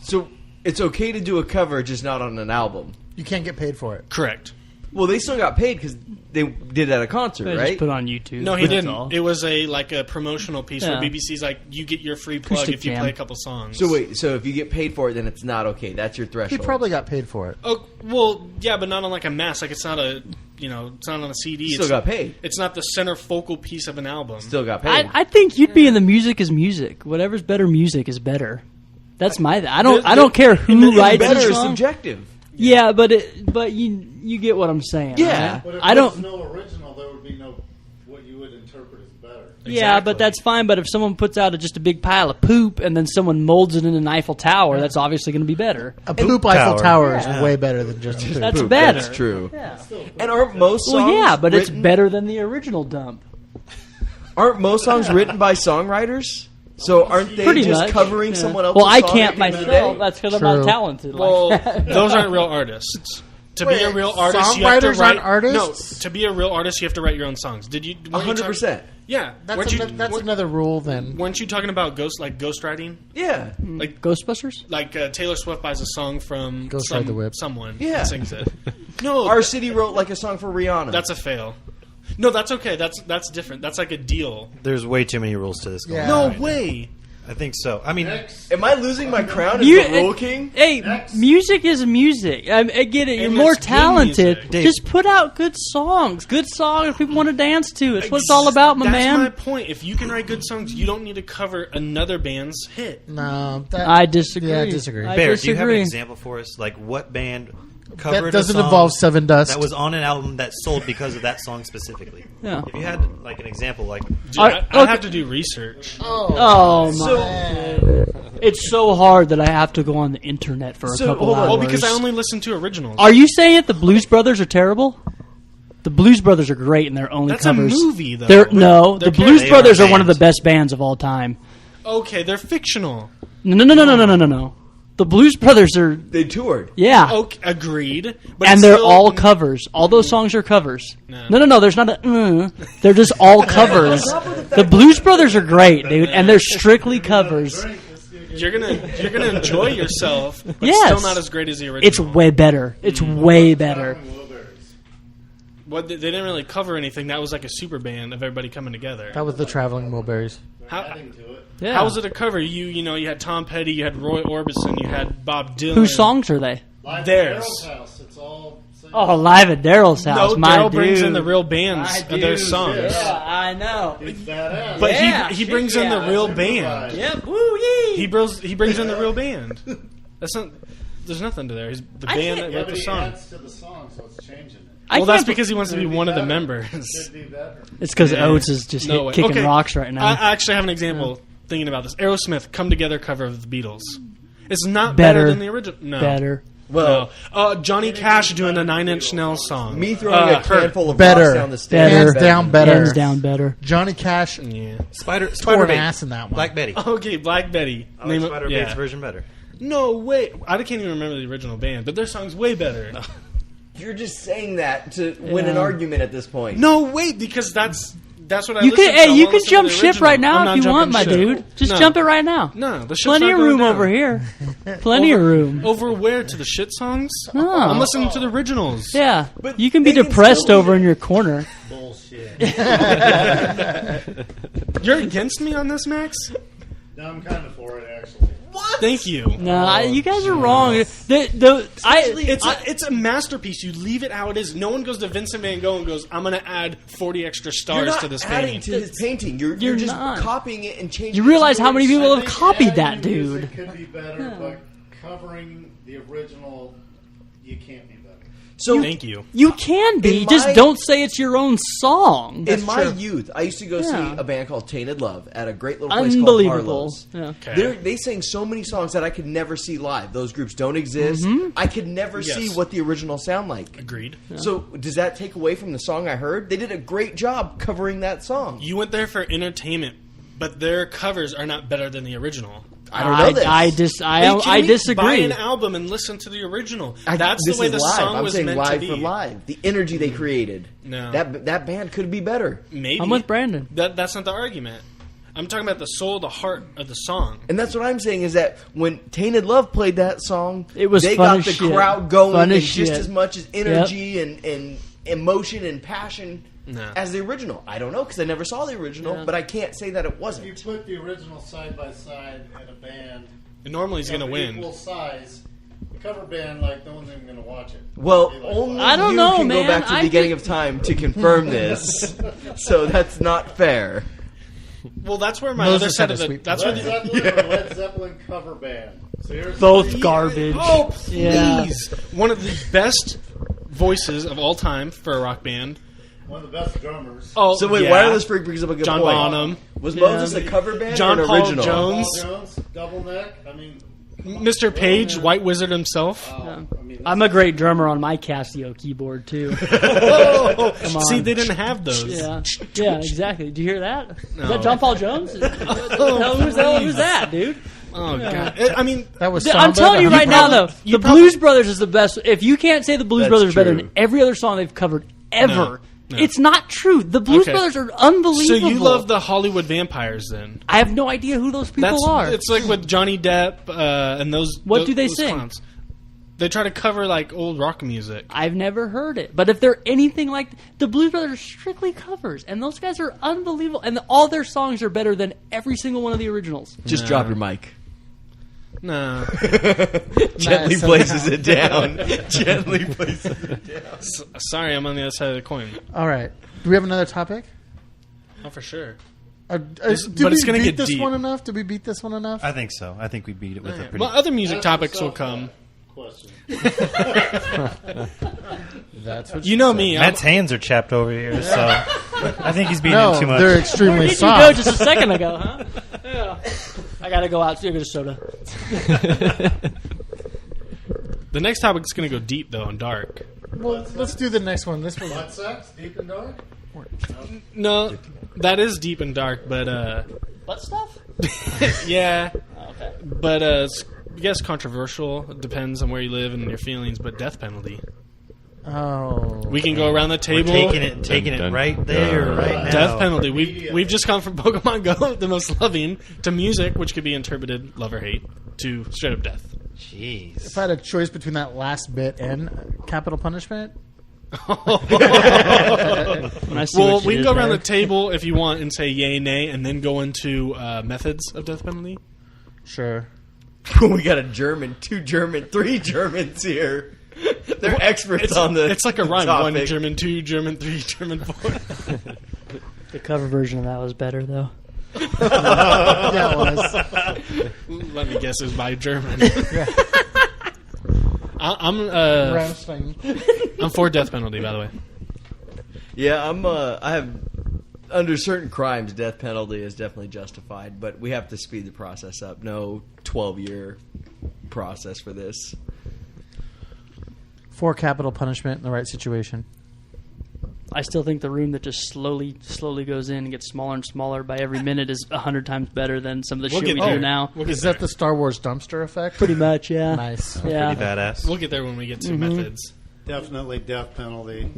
So it's okay to do a cover, just not on an album. You can't get paid for it. Correct. Well, they still got paid because they did it at a concert, They right? just put it on YouTube. No, he That's all. didn't. It was a promotional piece where Yeah. BBC's like, you get your free plug Acoustic if you jam. play a couple songs. So wait, so if you get paid for it, then it's not okay. That's your He threshold. probably got paid for it. Oh, well, yeah, but not on like a mass. Like, it's not a, it's not on a CD. Still it's, got paid. It's not the center focal piece of an album. Still got paid. I think you'd be in the music is music. Whatever's better music is better. That's my. I don't care who writes better the is song. subjective. Yeah, but you get what I'm saying. Yeah. right? But if I there's don't. no original, there would be no what you would interpret as better. Yeah, but that's fine. But if someone puts out just a big pile of poop and then someone molds it in an Eiffel Tower, that's obviously going to be better. A poop Eiffel Tower. Tower is way better than just a poop. That's Poop, better. That's true. Yeah. And aren't most songs Well, yeah, but it's written- better than the original dump. Aren't most songs written by songwriters? So aren't they Pretty just much. covering Yeah. someone else's Well, I song can't at the end of the myself. day? That's because I'm True. not talented. Well, like that. those aren't real artists. To be a real artist, you have to songwriters write. aren't artists? No, to be a real artist, you have to write your own songs. Did you? weren't you 100%. Yeah, That's, that's another rule then. Weren't you talking about ghostwriting? Yeah. Like Ghostbusters? like Taylor Swift buys a song from Ghost Ride the Whip. someone Yeah. and sings it. No, Our city wrote like a song for Rihanna. that's a fail. No, that's okay. That's different. That's like a deal. There's way too many rules to this. Yeah. No Right. way. I think so. I mean, Am I losing my crown as You- the rule king? Hey, music is music. I get it. You're And more it's good talented. music. Dave. Just put out good songs. Good songs people want to dance to. It's what it's all about, my That's man. my point. If you can write good songs, you don't need to cover another band's hit. No, I disagree. Yeah, I disagree. I Bear, do you have an disagree. example for us? Like, what band covered That doesn't a song involve Seven Dust. that was on an album that sold because of that song specifically? Yeah. If you had like an example, like Dude, I- I okay. have to do research. Oh my! It's so hard that I have to go on the internet for a So, couple hold on. hours. Well, because I only listen to originals. Are you saying that the Blues Brothers are terrible? The Blues Brothers are great in their only That's covers. a movie, though. They're, no, They're the Blues they Brothers are are one of the bands. best bands of all time. Okay, they're fictional. No. The Blues Brothers are They toured. yeah. Okay, agreed. But And it's they're still- all covers. All those songs are covers. No. No. There's not a. They're just all covers. The Blues Brothers are great, dude, and they're strictly covers. You're gonna enjoy yourself, but Yes. still not as great as the original. It's way better. It's way better. Well, they didn't really cover anything. That was like a super band of everybody coming together. That was the Traveling Wilburys. How, Yeah. how was it a cover? You had Tom Petty, you had Roy Orbison, you had Bob Dylan. Whose songs are they? Theirs. House. It's all same. Oh, live at Daryl's house. No, my Daryl dude. brings in the real bands My of their dude. songs. Yeah, I know. It's badass. But Yeah, he shit, brings in the yeah. real band. Yep. Woo yee. He brings in the real band. That's not. There's nothing to there. He's the I band can't- that Yeah, wrote but the he song. adds to the song, so it's changing it. Well, that's can't- because he wants to be one of the members. Could be better. it's because Yeah. Oates is just No way. kicking Okay. rocks right now. I actually have an example thinking about this. Aerosmith "Come Together" cover of the Beatles. It's not Better. better than the original. No. Better. Well, No. Johnny Cash doing the 9 Inch Nails song. me throwing a Hurt. handful of Better. rocks down the stairs. Hands is better. down better. Hands down better. Johnny Cash Yeah. Spider tore an Bait. ass in that one. Black Betty. Okay, Black Betty. I like Spider Bait's version better. No, wait. I can't even remember the original band, but their song's way better. You're just saying that to win an Yeah. argument at this point. No, wait, because that's what I You listen can, to. hey, I you won't can listen to jump the ship original. right now I'm if not you want, jumping my ship. dude. Just No. jump it right now. No, the ship's Plenty not of going room down. over here. Plenty of room. Over where? To the shit songs? No. I'm listening to the originals. Yeah, But you can be they can depressed still over be- in your corner. Bullshit. You're against me on this, Max? No, I'm kind of for it, actually. Thank you. No, you guys are wrong. It's a masterpiece. You leave it how it is. No one goes to Vincent Van Gogh and goes, I'm going to add 40 extra You're stars not to this adding painting. to his painting. You're You're just not. copying it and changing You it realize to how many yours. people I have think copied adding that, new music dude. could be better, but covering the original, you can't be better. So Thank you. You can be. In Just my- don't say it's your own song. in my youth, I used to go see Yeah. a band called Tainted Love at a great little place called Unbelievable. Harlow's. Yeah. Okay. They sang so many songs that I could never see live. Those groups don't exist. I could never Yes. see what the original sound like. Agreed. So does that take away from the song I heard? They did a great job covering that song. You went there for entertainment, but their covers are not better than the original. I don't know this. Are you I kidding me? disagree. Buy an album and listen to the original. That's this the way is the live. song I'm was saying meant live to be. for live. The energy they created. No. That band could be better. Maybe. I'm with Brandon. That's not the argument. I'm talking about the soul, the heart of the song. And that's what I'm saying is that when Tainted Love played that song, It was they fun got as the shit. crowd going Fun and as just shit. as much as energy and emotion and passion No. as the original. I don't know because I never saw the original, Yeah. but I can't say that it If you wasn't. put the original side by side and a band And normally he's going to of win. equal size, the cover band, like, no one's even going to watch it. Well, It'd be like, only I don't you know, can man. go back to the I beginning think- of time to confirm this, so that's not fair. Well, that's where my Those other are side kinda of the. sweet. That's where Led the. Zeppelin or Led Zeppelin cover band. So here's Both garbage. Oh, please! Yeah. One of the best voices of all time for a rock band. one of the best drummers. Oh, So wait, yeah. Wireless Freak brings up a good John point. Bonham, Was Moses a cover band John or an Paul original? Jones. Paul Jones, double neck. I mean, Mr. Page, White Wizard himself. I mean, I'm a great drummer on my Casio keyboard too. Oh, Come on. see, they didn't have those. Yeah, yeah, exactly. Did you hear that? Is No. that John Paul Jones? Who's that, dude? Oh god! I mean, That was. I'm Samba, telling you the right now, though, you the Blues Brothers is the best. If you can't say the Blues That's Brothers is better true. than every other song they've covered ever, No. it's not true. The Blues Okay. Brothers are so unbelievable. you love the Hollywood vampires, then? I have no idea who those people are. It's like with Johnny Depp and those. What do they those sing? clowns. They try to cover like old rock music. I've never heard it. But if they're anything like the Blues Brothers are strictly covers, and those guys are unbelievable, and all their songs are better than every single one of the originals. Just drop your mic. No, Gently Nice. places it down. Gently places it down. sorry, I'm on the other side of the coin. All right. Do we have another topic? Oh, for sure. Did but it's we gonna beat get this deep. one enough? Did we beat this one enough? I think so. I think we beat it with a pretty. Well, other music Ask topics will yourself come. that question. That's what You know me. I'm, Matt's hands are chapped over here, so I think he's beating No, him too much. they're extremely Where did you soft. go just a second ago, huh? Yeah. I gotta go out to get a soda. the next topic's going to go deep though and dark. Well, let's do the next one. This was Butt sex, deep and dark. No, that is deep and dark, but Butt stuff? yeah. Okay. But I guess controversial. It depends on where you live and your feelings. But death penalty. oh. We can go around the We're table. taking Dun, it right dun, there, dun. right now. Death penalty. We've just gone from Pokemon Go, the most loving, to music, which could be interpreted love or hate, to straight up death. Jeez. If I had a choice between that last bit and capital punishment, I see Well, what you we can did go around there. the table if you want and say yay, nay, and then go into methods of death penalty. sure. We got three Germans here. They're experts on the. It's like a rhyme: one topic. German, two German, three German, four. The cover version of that was better, though. Yeah, it was. Let me guess, is by German. I'm Rammstein. I'm for death penalty, by the way. Yeah, I have under certain crimes, death penalty is definitely justified, but we have to speed the process up. No 12-year process for this. For capital punishment in the right situation. I still think the room that just slowly goes in and gets smaller and smaller by every minute is 100 times better than some of the We'll shit get we there. do now. We'll get Is there. that the Star Wars dumpster effect? Pretty much, yeah. Nice. Yeah. Pretty badass. We'll get there when we get to methods. Definitely death penalty.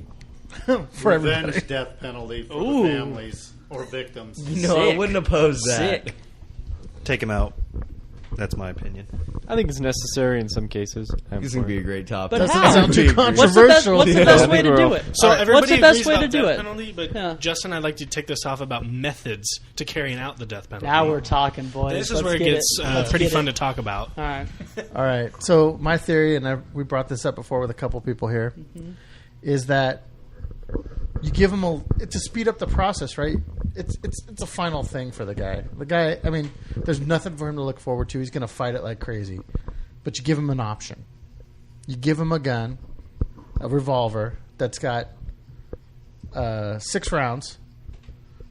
For everybody. Revenge death penalty for Ooh. the families or victims. No, I Sick. wouldn't oppose that. Sick. Take him out. That's my opinion. I think it's necessary in some cases. I'm This is for gonna be it. a great topic. But Doesn't how? sound too What's controversial. the Yeah, best I way think to we're do all- it? So everybody What's the best agrees way about to do death it? penalty, but Yeah. Justin, I'd like to take this off about methods to carrying out the death penalty. Now we're talking, boys. This is Let's where it get gets Let's pretty get fun it. to talk about. All right. All right. So my theory, and we brought this up before with a couple people here, is that you give him to speed up the process, right? It's a final thing for the guy. The guy, I mean, there's nothing for him to look forward to. He's going to fight it like crazy, but you give him an option. You give him a gun, a revolver that's got 6 rounds.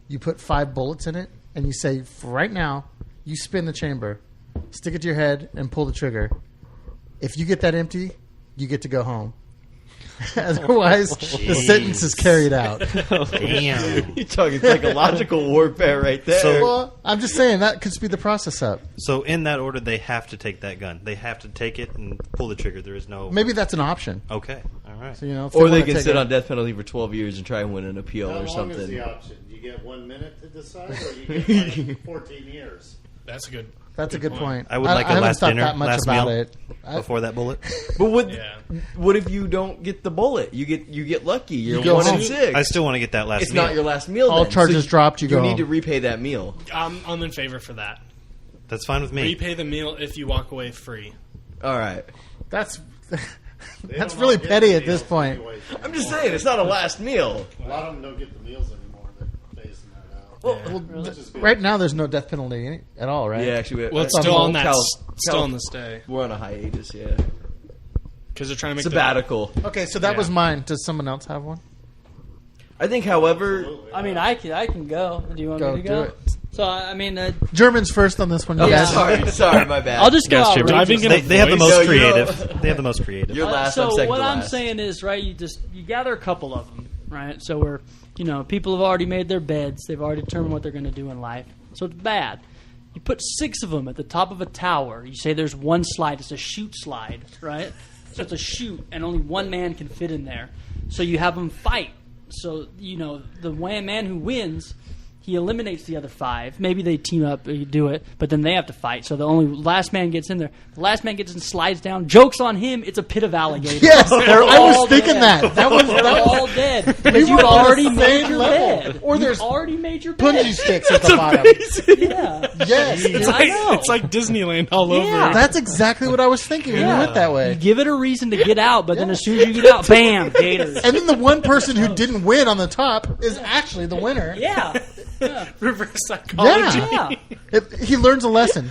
You put 5 bullets in it, and you say, for right now, you spin the chamber, stick it to your head, and pull the trigger. If you get that empty, you get to go home. Otherwise, the sentence is carried out. Damn. You're talking psychological warfare right there. So- Well, I'm just saying that could speed the process up. So in that order, they have to take that gun. They have to take it and pull the trigger. There is no. Maybe that's an option. Okay. All right. So, if or they wanna can take sit it- on death penalty for 12 years and try and win an appeal How or long is something. the option? You get 1 minute to decide, or you get like 14 years? That's good. That's a good point. I would like a haven't last thought dinner, that much last about meal it. before that bullet. But Yeah. what if you don't get the bullet? You get lucky. You're go 1 home. and 6. I still want to get that last It's meal. not your last meal. All then. charges So dropped, you go need home. to repay that meal. I'm in favor for that. That's fine with me. Repay the meal if you walk away free. All right. That's They that's don't really all get petty the at this meals point. anyway. I'm just saying it's not a last meal. A lot of them don't get the meals anymore. They're phasing that out. Well, Which is good. right now there's no death penalty at all, right? Yeah, actually, Well, it's That's still on on that. Cal- Still Cal- on this day we're on a hiatus. Yeah, because they're trying to make sabbatical. Okay, so that Yeah. was mine. Does someone else have one? I think, however, I mean, I can go. Do you want Go, me to go? do it. So I mean, Germans first on this one. You Yeah. guys. sorry, my bad. I'll just go. Gas out chamber. Driving in a They have the voice? most No, you don't. creative. They have the most creative. You're last. So I'm second what to I'm last. saying is, right? You gather a couple of them, right? So we're people have already made their beds. They've already determined what they're going to do in life. So it's bad. You put 6 of them at the top of a tower. You say there's one slide. It's a chute slide, right? So it's a chute, and only one man can fit in there. So you have them fight. So the one man who wins, he eliminates the other 5. Maybe they team up, do it, but then they have to fight. So the only last man gets in there. The last man gets in, slides down. Joke's on him. It's a pit of alligators. Yes, They're I was all thinking dead. that. That was They're all dead because We you've were on the already same made your level. bed. Or You've there's already made your punji bed. sticks at the bottom. Yeah. Yes, It's dude. like, know. it's like Disneyland all Yeah. over. That's exactly what I was thinking when you went that You way. give it a reason to get out, but then as soon as you get out, bam, gators. And then the one person who didn't win on the top is actually the winner. Yeah. Reverse psychology. Yeah. He learns a lesson.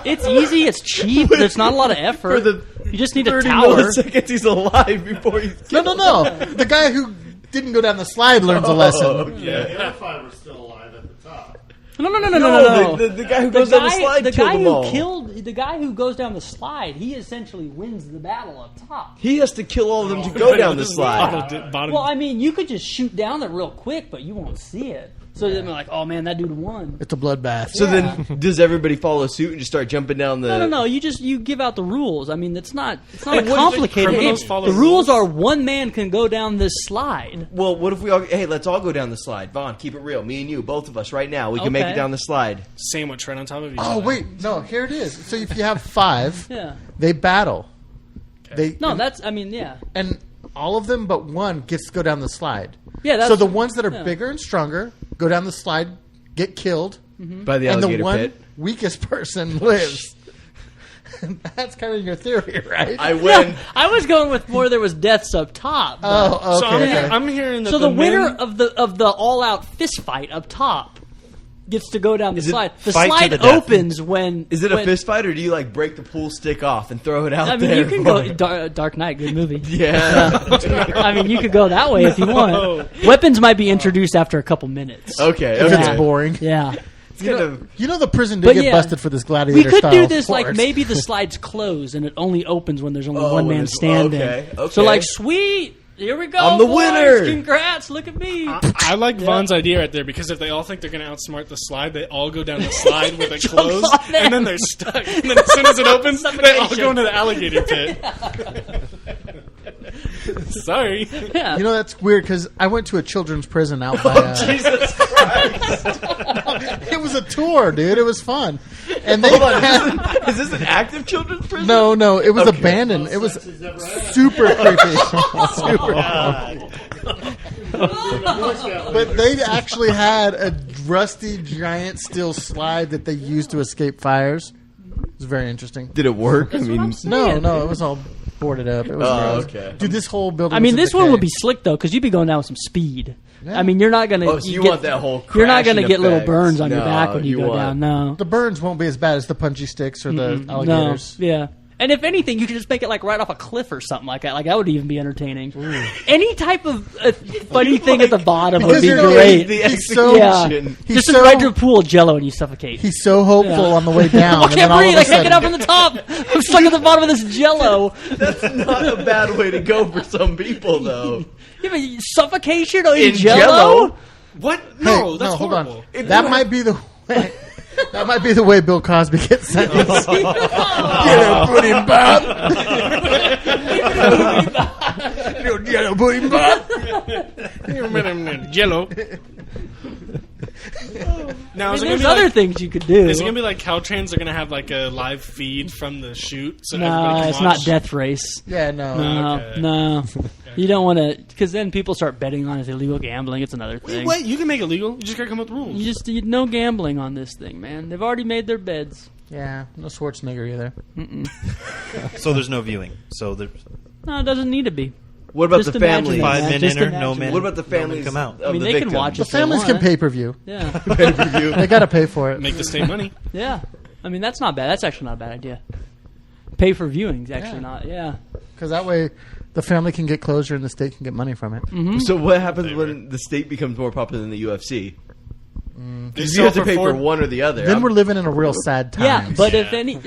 It's easy. It's cheap. There's not a lot of effort. For the You just need a 30 tower. milliseconds he's alive before he's No. The guy who didn't go down the slide learns a lesson. Yeah, the other 5 are still alive at the top. No. The guy who goes down the slide the killed guy them who all. killed the guy who goes down the slide, he essentially wins the battle up top. He has to kill all of them to go down the slide. Bottom, Well, I mean, you could just shoot down there real quick, but you won't see it. So then they're like, "Oh man, that dude won." It's a bloodbath. So then, does everybody follow suit and just start jumping down the? No. You give out the rules. I mean, it's not a what if the complicated game. criminals follow The rules rules? are one man can go down this slide. Well, what if we all? Hey, let's all go down the slide. Vaughn, keep it real. Me and you, both of us, right now. We can make Okay. it down the slide. sandwich right on top of each Oh other. wait, no. Here it is. So if you have 5, Yeah. they battle. They No, that's. I mean, yeah. and all of them but one gets to go down the slide. Yeah. That's, So the ones that are yeah. bigger and stronger go down the slide, get killed, By the and the alligator one pit. weakest person lives. That's kind of your theory, right? I win. I was going with more. There was deaths up top. but- Oh, So okay. I'm hearing that So the winner men- of the all out fist fight up top gets to go down the Is it slide. The fight to slide the death? opens when Is it a when- fist fight, or do you like break the pool stick off and throw it out I mean, there? you can go Dark Knight, good movie. Yeah. I mean, you could go that way if you want. Weapons might be introduced after a couple minutes. Okay. If Okay. it's boring. Yeah, It's kind of. You know the prison did But get yeah, busted for this we gladiator could style do this like horse. maybe the slides close and it only opens when there's only Oh, one when man it's- standing. okay, okay. So like, sweet, here we go. I'm the boys. winner. Congrats! Look at me. I like Vaughn's idea right there because if they all think they're going to outsmart the slide, they all go down the slide with it Jumps closed, on them. and then they're stuck. And then as soon as it opens, they all Suffocation. go into the alligator pit. Sorry. Yeah. You know that's weird because I went to a children's prison out by. Jesus Christ. It was a tour, dude. It was fun, and they Hold on. had, Is this an active children's prison? no, it was Okay. abandoned. It was He's never had. super creepy. Super. But they actually had a rusty giant steel slide that they used to escape fires. It was very interesting. Did it work? I That's what I'm mean, saying. No, it was all boarded up. It was Oh, gross. okay. Dude, this whole building. I mean, was in this one decay. would be slick though, because you'd be going down with some speed. Yeah. I mean, you're not gonna. Oh, so you want that whole You're not gonna crashing get little effect. burns on your No, back when you you go want- down. No, The burns won't be as bad as the punchy sticks or the no, alligators. yeah. And if anything, you could just make it like right off a cliff or something like that. Like that would even be entertaining. Any type of funny thing at the bottom would be great. He's so Just right to a pool of Jello and you suffocate. He's so hopeful on the way down. I and then can't all breathe. of a I can't get sudden- up from the top. I'm stuck at the bottom of this Jello. That's not a bad way to go for some people, though. Yeah, but suffocation in In Jello? Jell-O? What? Hey, No, that's hold horrible. on. That might be the way. That might be the way Bill Cosby gets sentenced. Get a pudding Bob. Get a pudding Bob. Jello. Now, is it gonna There's be other like, things you could do. is it gonna be like Caltrans are gonna have like a live feed from the shoot? So No, everybody can it's watch? not Death Race. Yeah, no. No, Okay. no. You don't want to, because then people start betting on it. Illegal gambling. It's another thing. Wait, you can make it legal. You just gotta come up with rules. No gambling on this thing, man. They've already made their beds. Yeah, no Schwarzenegger either. So there's no viewing. So there's No, it doesn't need to be. What about Just the imagine families? that, 5 man. men Just in or imagine no that. men. What about the no men families come out? of I mean, the they can victims? watch The if they families can want. pay per view. Yeah, They got to pay for it. Make the state money. yeah. I mean, that's not bad. That's actually not a bad idea. Pay for viewing's actually Yeah. not. Yeah. Because that way the family can get closure and the state can get money from it. So what happens when the state becomes more popular than the UFC? They You sell have to pay for four- one or the other. Then we're living in a real sad time. Yeah, but if Yeah. any, don't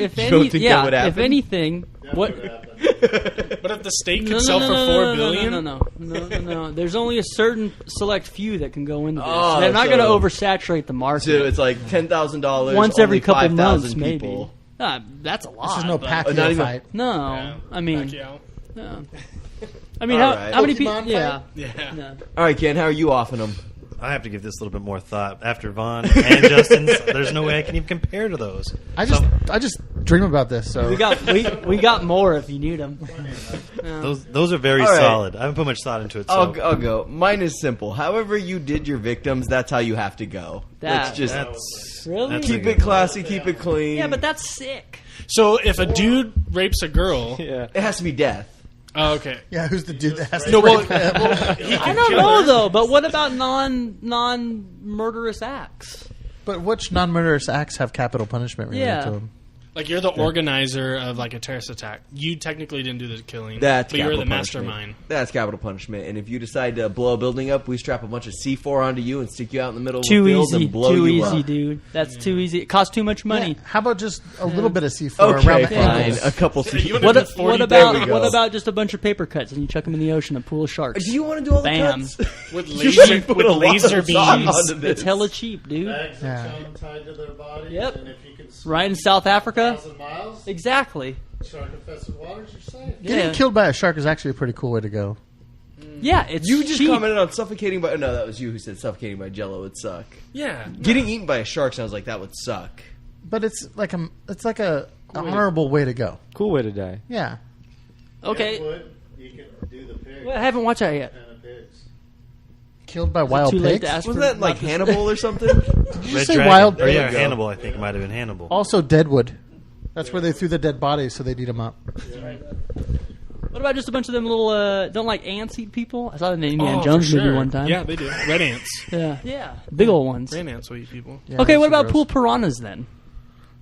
think that would if happen? anything, what? But if the state could sell for $4 billion, No. There's only a certain select few that can go into this. Oh, They're not so- going to oversaturate the market. So it's like $10,000 Once every couple 5,000 months, maybe. people. That's a lot. This is no but- Pacquiao not even- fight. No, Yeah. I mean, Pacquiao. no. I mean, All how, right. how many people? Pokemon Yeah. Yeah. No. All right, Ken, how are you offing them? I have to give this a little bit more thought. After Vaughn and Justin's, there's no way I can even compare to those. I just dream about this. So We got more if you need them. Those are very All right. solid. I haven't put much thought into it. So I'll go. Mine is simple. However you did your victims, that's how you have to go. Let's just that's Really? that's keep a it good classy, keep it clean. Yeah, but that's sick. So if a dude rapes a girl, Yeah. it has to be death. oh, okay. yeah, who's the dude that has to No, well, rape him? I don't know though. But what about non murderous acts? But which non-murderous acts have capital punishment related Yeah. to them? Like you're the organizer of like a terrorist attack. You technically didn't do the killing. That's but you're the capital punishment. mastermind. That's capital punishment. And if you decide to blow a building up, we strap a bunch of C4 onto you and stick you out in the middle Too of the field easy, and blow too you easy, up. dude. That's too easy. It costs too much money. Yeah, how about just a little bit of C4 around Okay, the fine. ankles? A couple You C4. wanna What, do 40 what there we about go. what about just a bunch of paper cuts and you chuck them in the ocean, a pool of sharks? Do you want to do all the Bam. cuts? With You laser should put with a lot laser of thought beams. onto this. It's hella cheap, dude. Bags Yeah. of chum tied to their bodies. Yep. And if you can swim Right in South Africa. 1,000 miles, Exactly. shark-infested waters, you're safe. Getting Yeah. killed by a shark is actually a pretty cool way to go. Yeah, it's You just cheap. commented on suffocating by... No, that was you who said suffocating by Jello would suck. Yeah. Getting eaten by a shark sounds like that would suck. But it's like a honorable way to go. Cool way to die. Yeah. Okay. Deadwood, you can do the pig. Well, I haven't watched that yet. Pen of pigs. Killed by wild Too late pigs. to ask Wasn't for that like not to- Hannibal or something? Did you Red say Dragon. wild Or pig? yeah, go. Hannibal. I think it might have been Hannibal. Also Deadwood. That's where they threw the dead bodies so they'd eat them up. What about just a bunch of them little don't like ants eat people? I saw that in the Indiana Oh, Jones for movie sure. one time. Yeah, they do. Red ants. Yeah, big old ones. Red ants will eat people. Yeah, Okay, those what are about gross. pool piranhas then?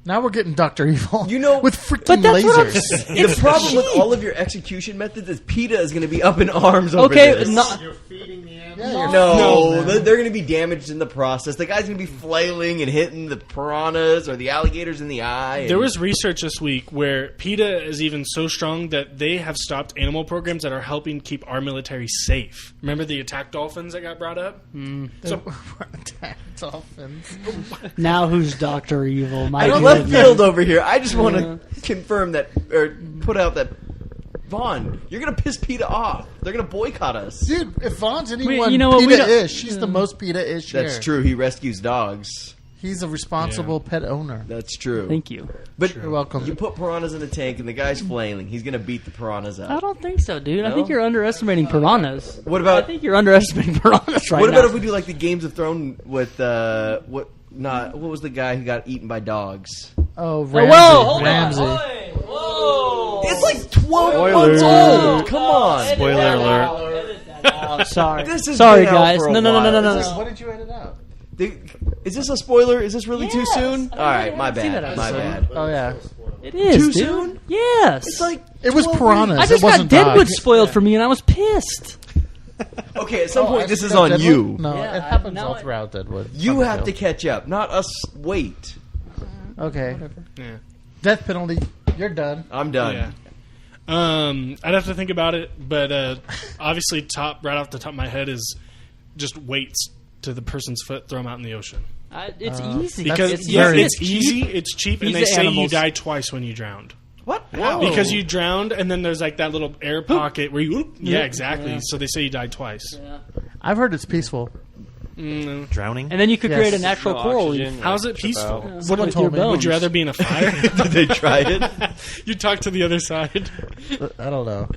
Now we're getting Dr. Evil. You know- with freaking But that's what I'm lasers. The problem with all of your execution methods is PETA is going to be up in arms over Okay, this. You're feeding the animals. Yeah, you're- No, man. they're going to be damaged in the process. The guy's going to be flailing and hitting the piranhas or the alligators in the eye. and- There was research this week where PETA is even so strong that they have stopped animal programs that are helping keep our military safe. Remember the attack dolphins that got brought up? So Attack dolphins. Now who's Dr. Evil? My I don't goodness. left field over here. I just want to confirm that or put out that Vaughn, you're going to piss PETA off. They're going to boycott us. Dude, if Vaughn's anyone you know what, we don't- PETA-ish, she's the most PETA-ish That's here. true. He rescues dogs. He's a responsible pet owner. That's true. Thank you. But You're welcome. you put piranhas in a tank and the guy's flailing. He's going to beat the piranhas I up. don't think so, dude. I No? think you're underestimating piranhas. What I about think you're underestimating piranhas right what now. about if we do like the Games of Thrones with what was the guy who got eaten by dogs? Oh, Oh, Ramsey. whoa, hold Ramsey. on. Oi, whoa. It's like 12 Spoilers. months old. Come on. Spoiler alert. Edit that out. Sorry. This has Sorry, been out guys. for a No. while. What did you edit out? Is this a spoiler? Is this really too Yes. soon? I All right, haven't my seen that bad. My episode. bad. Oh, yeah. It is, Too dude. soon? Yes. It's like It was 12 piranhas. I It just got wasn't Deadwood dogs. spoiled for me, and I was pissed. Okay, at some Oh, point I this is forgot on Deadwood? you. No, Yeah, it happens now all I- throughout Deadwood. You Fucking have to hell. catch up, not us wait. Okay. Yeah. Death penalty. You're done. I'm done. Yeah. I'd have to think about it, but obviously, right off the top of my head is just weights to the person's foot, throw them out in the ocean. It's easy. Because That's yeah, very- it's easy, it's cheap, and Use they the say you animals. die twice when you drowned. What? Because you drowned, and then there's like that little air pocket where you. Yeah, exactly. Yeah. So they say you died twice. Yeah. I've heard it's peaceful. Drowning? And then you could Yes. create a natural No coral oxygen. reef. How's it Trip peaceful? out. What Someone with told your me. bones? Would you rather be in a fire? Did they try it? You talk to the other side. I don't know.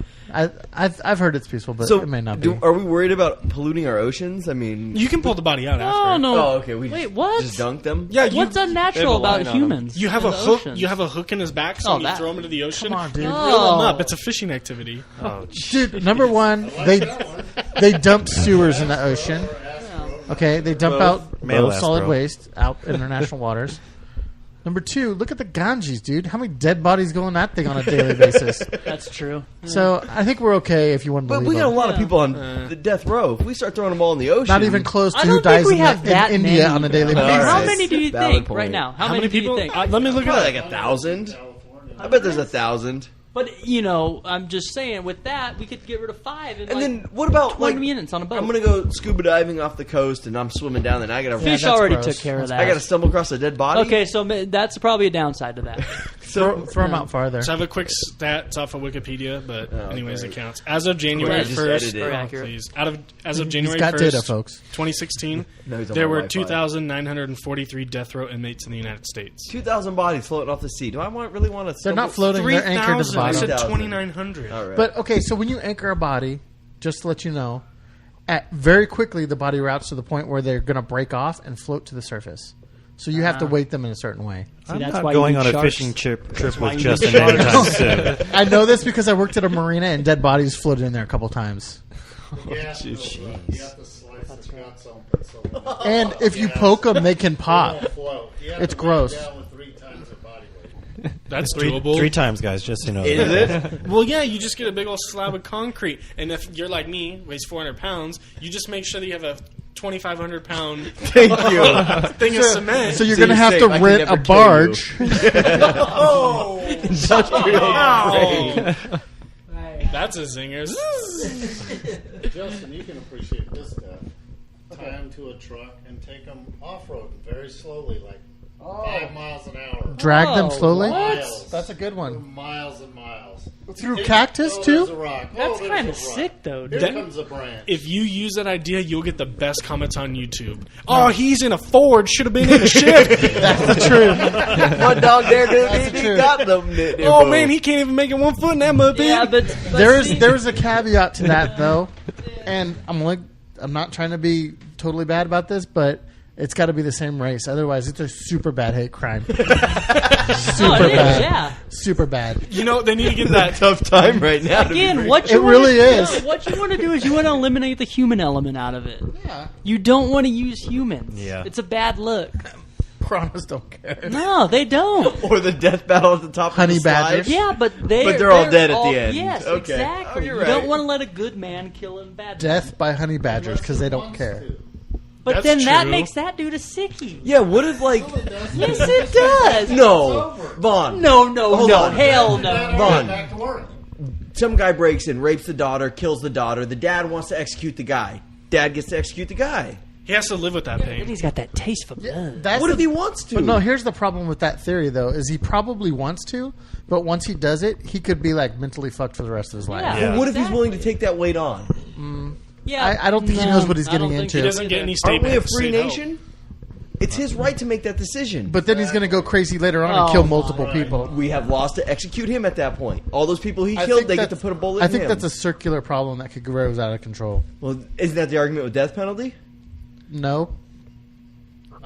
I've heard it's peaceful, but So, it may not be. are we worried about polluting our oceans? I mean, You can pull the body out No, after. no. oh, okay. We Wait, what? Just dunk them. Yeah, you, What's unnatural they have a about line on 'em. humans? you have in a the hook. oceans? You have a hook in his back, so Oh, when you that- throw him into the ocean, Come on, dude. you Oh. reel him up. It's a fishing activity. Oh, Dude, number one, they dump sewers in the ocean. Okay, they dump out Male both solid bro. waste out in international waters. Number two, look at the Ganges, dude. How many dead bodies go in that thing on a daily basis? That's true. So I think we're okay if you want to But believe we got a them. lot of Yeah. people on the death row. If we start throwing them all in the ocean, Not even close to I who don't think dies we in, have that in India many. on a daily All basis. How right. many do you Valid think point. right now? How many many people? do you think? Let me look probably at like 1,000. I bet there's 1,000. But I'm just saying, with that, we could get rid of 5 And then what about 20 like minutes on a boat. I'm gonna go scuba diving off the coast and I'm swimming down and I gotta Fish that's already gross. took care of that. I gotta stumble across a dead body. Okay, so that's probably a downside to that. Throw them out farther. So I have a quick stat. It's off of Wikipedia, but anyways, great. it counts. As of January Just 1st, edit it. Very accurate. please. As of January got 1st, data, folks. 2016, No, he's on there my were Wi-Fi. 2,943 death row inmates in the United States. 2,000 bodies floating off the sea. Do I really want to? They're not floating. They're anchored to the 3,000. I bottom. said 3,000. 2,900. All right. But okay, so when you anchor a body, just to let you know, very quickly the body routes to the point where they're going to break off and float to the surface. So you have to weight them in a certain way. I'm that's not why you going need on a sharks. fishing trip why with you need Justin sharks. anytime soon. I know this because I worked at a marina and dead bodies floated in there a couple times. You have to slice the guts open so And if you poke them, they can pop. float. You have It's to bring it gross. down with 3 times the body weight. That's Three doable. times, guys, just so you know. Is it? Well, yeah, you just get a big old slab of concrete, and if you're like me, weighs 400 pounds, you just make sure that you have a 2,500 pound Thank you. thing of cement. So you're So going to you're have safe. to I can rent never a kill barge. That's a zinger. Justin, you can appreciate this stuff. Tie them to a truck and take them off-road very slowly, like 5 miles an hour. Drag them slowly? Miles. That's a good one. Miles and miles. Through cactus, Oh, too? there's a rock. That's there's kind a of rock. sick, though. Here Dude. comes a branch. If you use that idea, you'll get the best comments on YouTube. Oh, he's in a Ford. Should have been in a ship. That's the truth. One dog there, That's dude. the He truth. got them. Oh man, he can't even make it 1 foot in that mud pit. Yeah, but There's a caveat to that, though. And I'm not trying to be totally bad about this, but it's got to be the same race. Otherwise, it's a super bad hate crime. Super bad. yeah. Super bad. You know, they need to get that. tough time right now. to be Again, very- what you It wanna really do- is. What you want to do is you want to eliminate the human element out of it. Yeah. You don't want to use humans. Yeah. It's a bad look. Piranhas don't care. No, they don't. or the death battle at the top Honey of the slide. badgers. Yeah, but they're all dead at the end. Yes, Okay. exactly. Oh, you're You right. don't want to let a good man kill a bad man. Death by honey badgers because they don't care. But That's then that true. makes that dude a sickie. Yeah, what if like Yes, it does. no, Vaughn? No, Hold on. hell no. Vaughn. Back to work. Some guy breaks in, rapes the daughter, kills the daughter. The dad wants to execute the guy. Dad gets to execute the guy. He has to live with that And pain. he's got that taste for blood. That's What the- if he wants to? But no, here's the problem with that theory, though, is he probably wants to, but once he does it, he could be like mentally fucked for the rest of his life. Yeah. Yeah. What if he's willing to take that weight on? Yeah, I don't think he knows what he's I don't getting think into. He doesn't get any Aren't state. we a free state help. nation? It's his right to make that decision. But then he's going to go crazy later on Oh, and kill my. multiple people. We have laws to execute him at that point. All those people he I killed, think they get to that's- put a bullet I in think him. that's a circular problem that could grow out of control. Well, isn't that the argument with death penalty? No.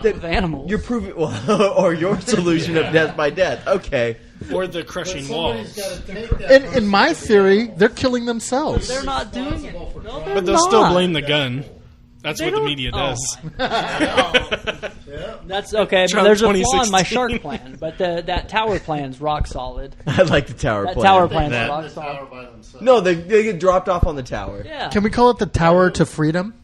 With animals. You're proving, well, or your solution of death by death. Okay. Or the crushing Somebody's walls. got to take that. In my theory, they're killing themselves. They're not doing it. No, But they'll still blame the gun. That's They what the don't- media oh. does. Yeah, That's okay. But Trump there's a flaw in my 2016. shark plan, but that tower plan's rock solid. I like the tower That plan. tower plan's That- rock The solid. tower by themselves. No, they get dropped off on the tower. Yeah. Can we call it the Tower to Freedom?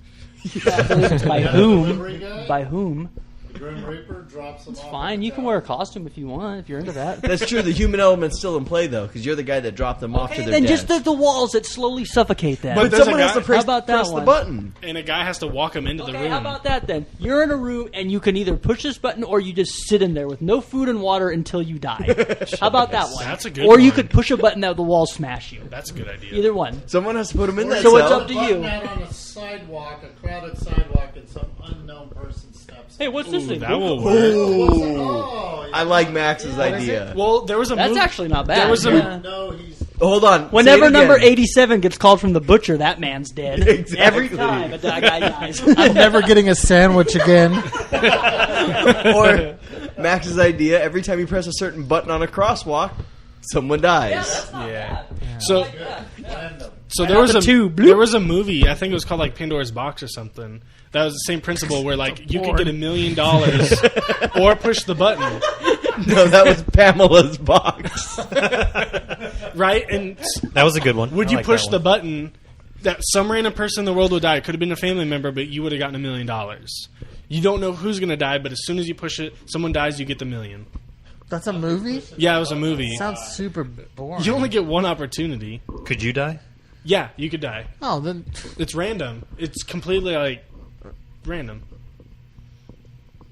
By Yeah, whom? delivery guy? By whom? The Grim Reaper drops them off. Fine. at You the can tower. wear a costume if you want, if you're into that. That's true. The human element's still in play, though, because you're the guy that dropped them off to Okay, their then deaths. just the walls that slowly suffocate them. But But there's someone a has to guy- press, How about that press the one? button. And a guy has to walk him into the Okay, room. how about that then? You're in a room and you can either push this button or you just sit in there with no food and water until you die. How about that one? That's a good Or you one. could push a button that the walls smash you. That's a good idea. Either one. Someone has to put them in that So it's cell. up to Button you. out on a sidewalk, a crowded sidewalk, and some unknown person steps. Hey, what's this Ooh, thing? that will work. Oh, I like Max's idea. Well, there was a That's movie- actually not bad. There was a Yeah. No, he's Hold on. Say Whenever it number again. 87 gets called from the butcher, that man's dead. Exactly. Every time a guy dies. I'm never getting a sandwich again. Or Max's idea: every time you press a certain button on a crosswalk, someone dies. Yeah. So, random. so there was the a tube. there was a movie. I think it was called like Pandora's Box or something. That was the same principle where like you could get $1 million or push the button, No, that was Pamela's box. right? And That was a good one. would I you like push that the one. button that some random person in the world would die? It could have been a family member, but you would have gotten $1 million. You don't know who's going to die, but as soon as you push it, someone dies, you get the $1 million. That's a movie? Yeah, it was a movie. Sounds super boring. You only get one opportunity. Could you die? Yeah, you could die. Oh, then It's random. It's completely like random.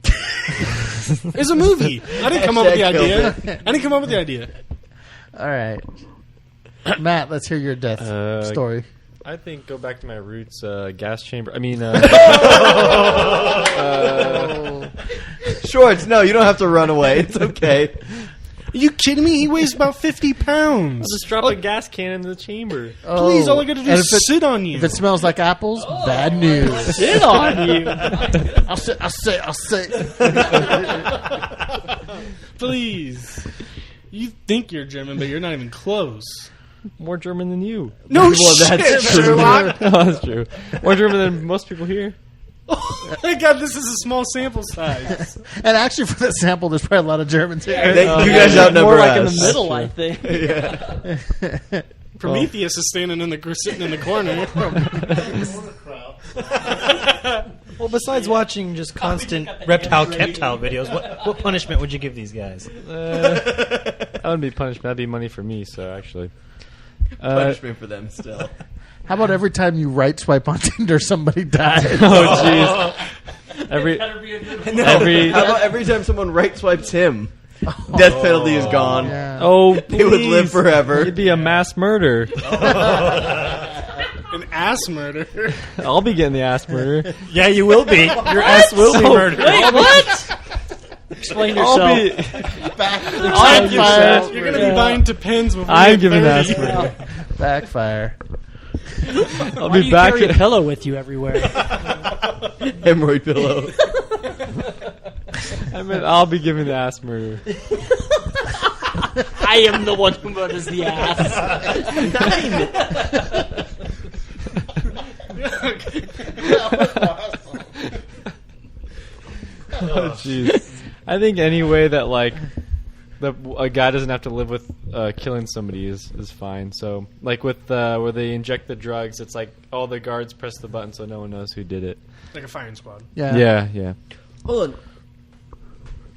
It's a movie. I didn't come up with the Hashtag idea. killed I didn't come up with the idea. all right. Matt, let's hear your death story. I think go back to my roots. Gas chamber. I mean, Shorts, no, you don't have to run away. It's okay. Are you kidding me? He weighs about 50 pounds. just drop a gas can in the chamber. Please, all I gotta do And is if it- sit on you. If it smells like apples, bad news. Sit on you. I'll say. Please. You think you're German, but you're not even close. More German than you. No Well, shit, that's true. Sherlock. Oh, that's true. More German than most people here. Thank God this is a small sample size. And actually, for that sample, there's probably a lot of Germans here. You guys outnumber More like in us. the middle, I think. Prometheus is standing sitting in the corner. crowd. Well, besides watching just constant reptile videos, what punishment would you give these guys? That wouldn't be punishment. That'd be money for me. So actually, Punishment for them still. How about every time you right swipe on Tinder, somebody dies? oh jeez. Every No, Every- how about every time someone right swipes him, death penalty is gone. Yeah. oh, They would live please. forever. It'd be a mass murder. An ass murder. I'll be getting the ass murder. Yeah, you will be. Your ass will be murdered. Wait, what? Explain yourself. I'll be. Backfire. You're gonna be buying Depends before I'm you're giving the 30. ass murder. Backfire. I'll Why do be you back. carry a pillow with you everywhere? Hemorrhoid pillow. I'll be giving the ass murder. I am the one who murders the ass. Oh jeez. I think any way that like a guy doesn't have to live with killing somebody is fine. So like with where they inject the drugs, it's like all the guards press the button so no one knows who did it. Like a firing squad. Yeah. Yeah. Hold on.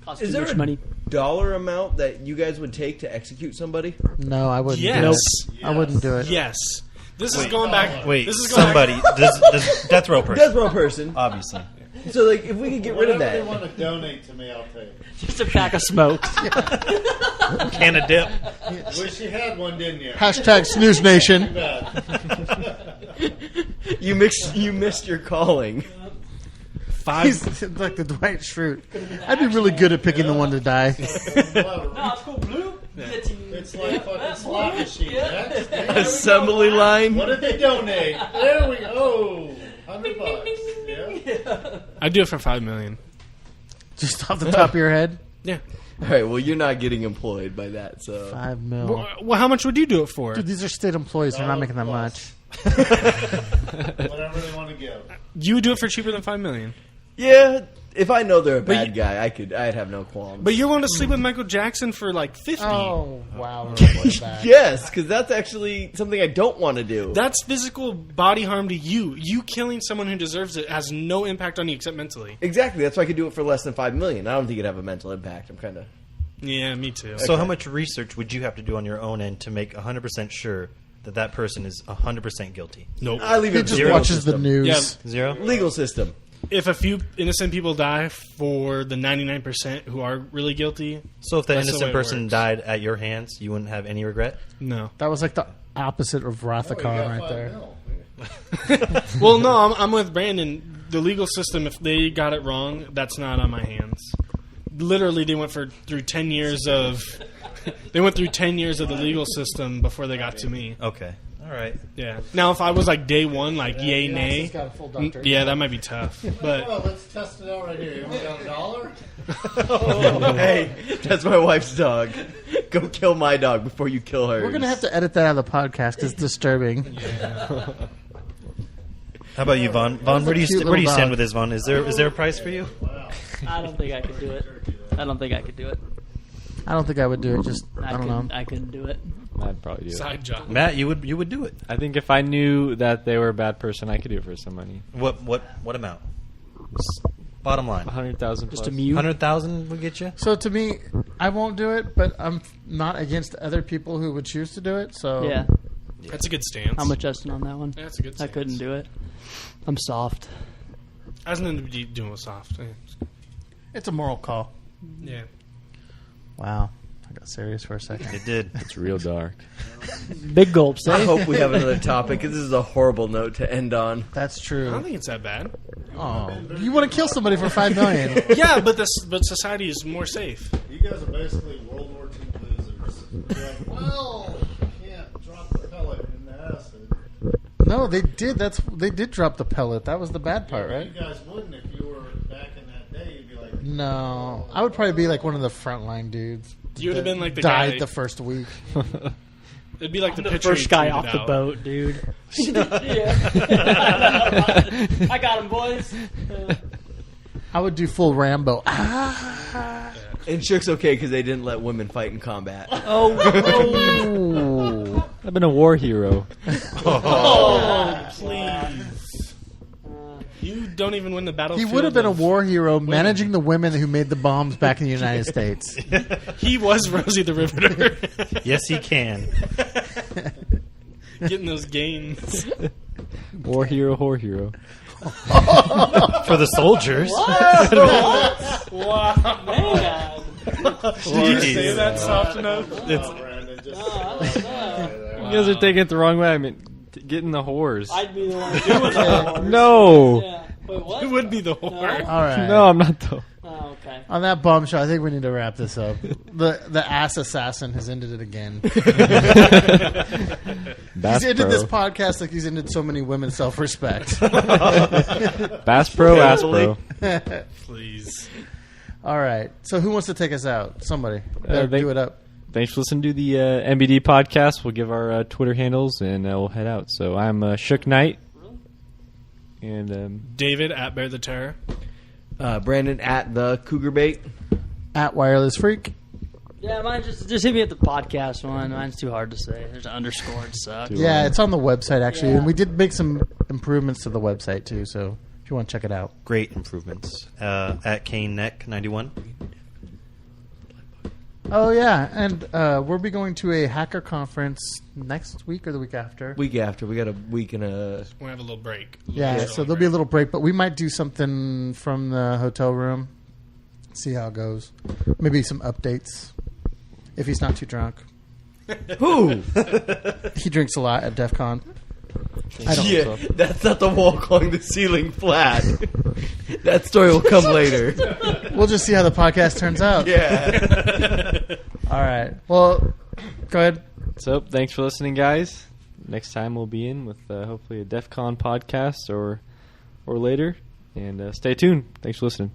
Costs Is too there much a money. dollar amount that you guys would take to execute somebody? No, I wouldn't Yes. do it. I wouldn't do it. Yes. This is going back. Wait, This is going somebody. Does death row person. Death row person. Obviously. So like, if we could get rid of Whatever they that. want to donate to me, I'll take. Just a pack of smokes. Can of dip. Wish you had one, didn't you? Hashtag Snooze Nation. You missed your calling. He's like the Dwight Schrute. I'd be really good at picking the one to die. It's like fucking slot machine. Next. Assembly line. What did they donate? There we go. $100. Yeah. I'd do it for $5 million. Just off the top of your head. Yeah. All right. Well, you're not getting employed by that, so. $5 million. Well, how much would you do it for? Dude, these are state employees. They're not making that much. Whatever they want to give. You would do it for cheaper than $5 million. Yeah, if I know they're a But bad guy, I'd have no qualms. But you're willing to sleep with Michael Jackson for like 50. Oh, wow. That. Yes, because that's actually something I don't want to do. That's physical body harm to you. You killing someone who deserves it has no impact on you except mentally. Exactly. That's why I could do it for less than $5 million. I don't think it'd have a mental impact. I'm kind of. Yeah, me too. So how much research would you have to do on your own end to make 100% sure that person is 100% guilty? Nope. I leave He it to just the legal watches the system. news. Yeah. Zero? Legal system. If a few innocent people die for the 99% who are really guilty, So if that That's the way innocent it person works. died at your hands, you wouldn't have any regret? no. That was like the opposite of Oh, you Rathacon got right $5 there. mil. Well, no, I'm with Brandon. The legal system, if they got it wrong, that's not on my hands. Literally, they went through 10 years of they went through 10 years of the legal system before they got to me. Okay. All right. Yeah. Now, if I was like day one, like yay nay, He's got a full doctorate. yeah, that might be tough. But Well, let's test it out right here. You only got $1? Hey, that's my wife's dog. Go kill my dog before you kill hers. We're going to have to edit that out of the podcast because it's disturbing. How about you, Vaughn? Vaughn, where do you cute where do you little stand dog. with this, Vaughn? Is there a price for you? I don't think I could do it. I don't think I could do it. I don't think I would do it. Just, I don't know. I couldn't do it. I'd probably do it. side job. Matt, you would do it. I think if I knew that they were a bad person, I could do it for some money. What amount? Bottom line. 100,000 Just plus. a mute. 100,000 would get you? So to me, I won't do it, but I'm not against other people who would choose to do it. So Yeah. That's a good stance. I'm with Justin on that one. Yeah, that's a good I stance. couldn't do it. I'm soft. I was going to be doing with soft. it's a moral call. Yeah. Wow, I got serious for a second. It did. It's real dark. Big gulps, I eh? hope we have another topic. This is a horrible note to end on. That's I true. don't think it's that bad. Oh, you want to kill somebody for $5 million? Yeah, but society is more safe. You guys are basically World War II losers. You're like, well, you can't drop the pellet in the acid. No, they did. They did drop the pellet. That was the bad part, right? You guys wouldn't if you were back in that day. You'd be like, No, I would probably be like one of the frontline dudes. You would have been like the died guy. the first week. It'd be like the The picture first he guy tweeted off the out. boat, dude. I got him, boys. I would do full Rambo. And Shook's okay because they didn't let women fight in combat. Oh, I've been a war hero. Oh, please. You don't even win the he battlefield. would have been a of- war hero managing the women who made the bombs back in the United States. He was Rosie the Riveter. Yes, he can. Getting those gains. War hero, whore hero. For the soldiers. Wow. Man. Did you say that soft enough? oh, Brandon, just You guys are taking it the wrong way. I mean, getting the whores. I'd be the one doing the No. Yeah. Wait, what? Who would be the whore? All right. No, I'm not though. Oh, okay. On that bombshell, I think we need to wrap this up. The ass assassin has ended it again. Bass He's ended Pro. this podcast like he's ended so many women's self-respect. Bass Pro, Ass Pro. Please. All right. So who wants to take us out? Somebody. Better they- do it up. Thanks for listening to the NBD podcast. We'll give our Twitter handles and we'll head out. So I'm Shook Knight. And David at Bear the Terror. Brandon at the Cougar Bait. At Wireless Freak. Yeah, mine just hit me at the podcast one. Mine's too hard to say. There's an underscore. It sucks. Yeah, it's on the website, actually. Yeah. And we did make some improvements to the website, too. So if you want to check it out. Great improvements. At Kane Neck 91. Oh, yeah. And we'll be going to a hacker conference next week or the week after. Week after. We got a week and a... We'll have a little break. Yeah, so there'll be a little break, but we might do something from the hotel room. See how it goes. Maybe some updates. If he's not too drunk. Who? He drinks a lot at DEF CON. I don't Yeah, that's not the wall calling the ceiling flat. That story will come later. We'll just see how the podcast turns out. Yeah. All right. Well, go ahead. so thanks for listening, guys. Next time we'll be in with hopefully a DEF CON podcast or later. And stay tuned. Thanks for listening.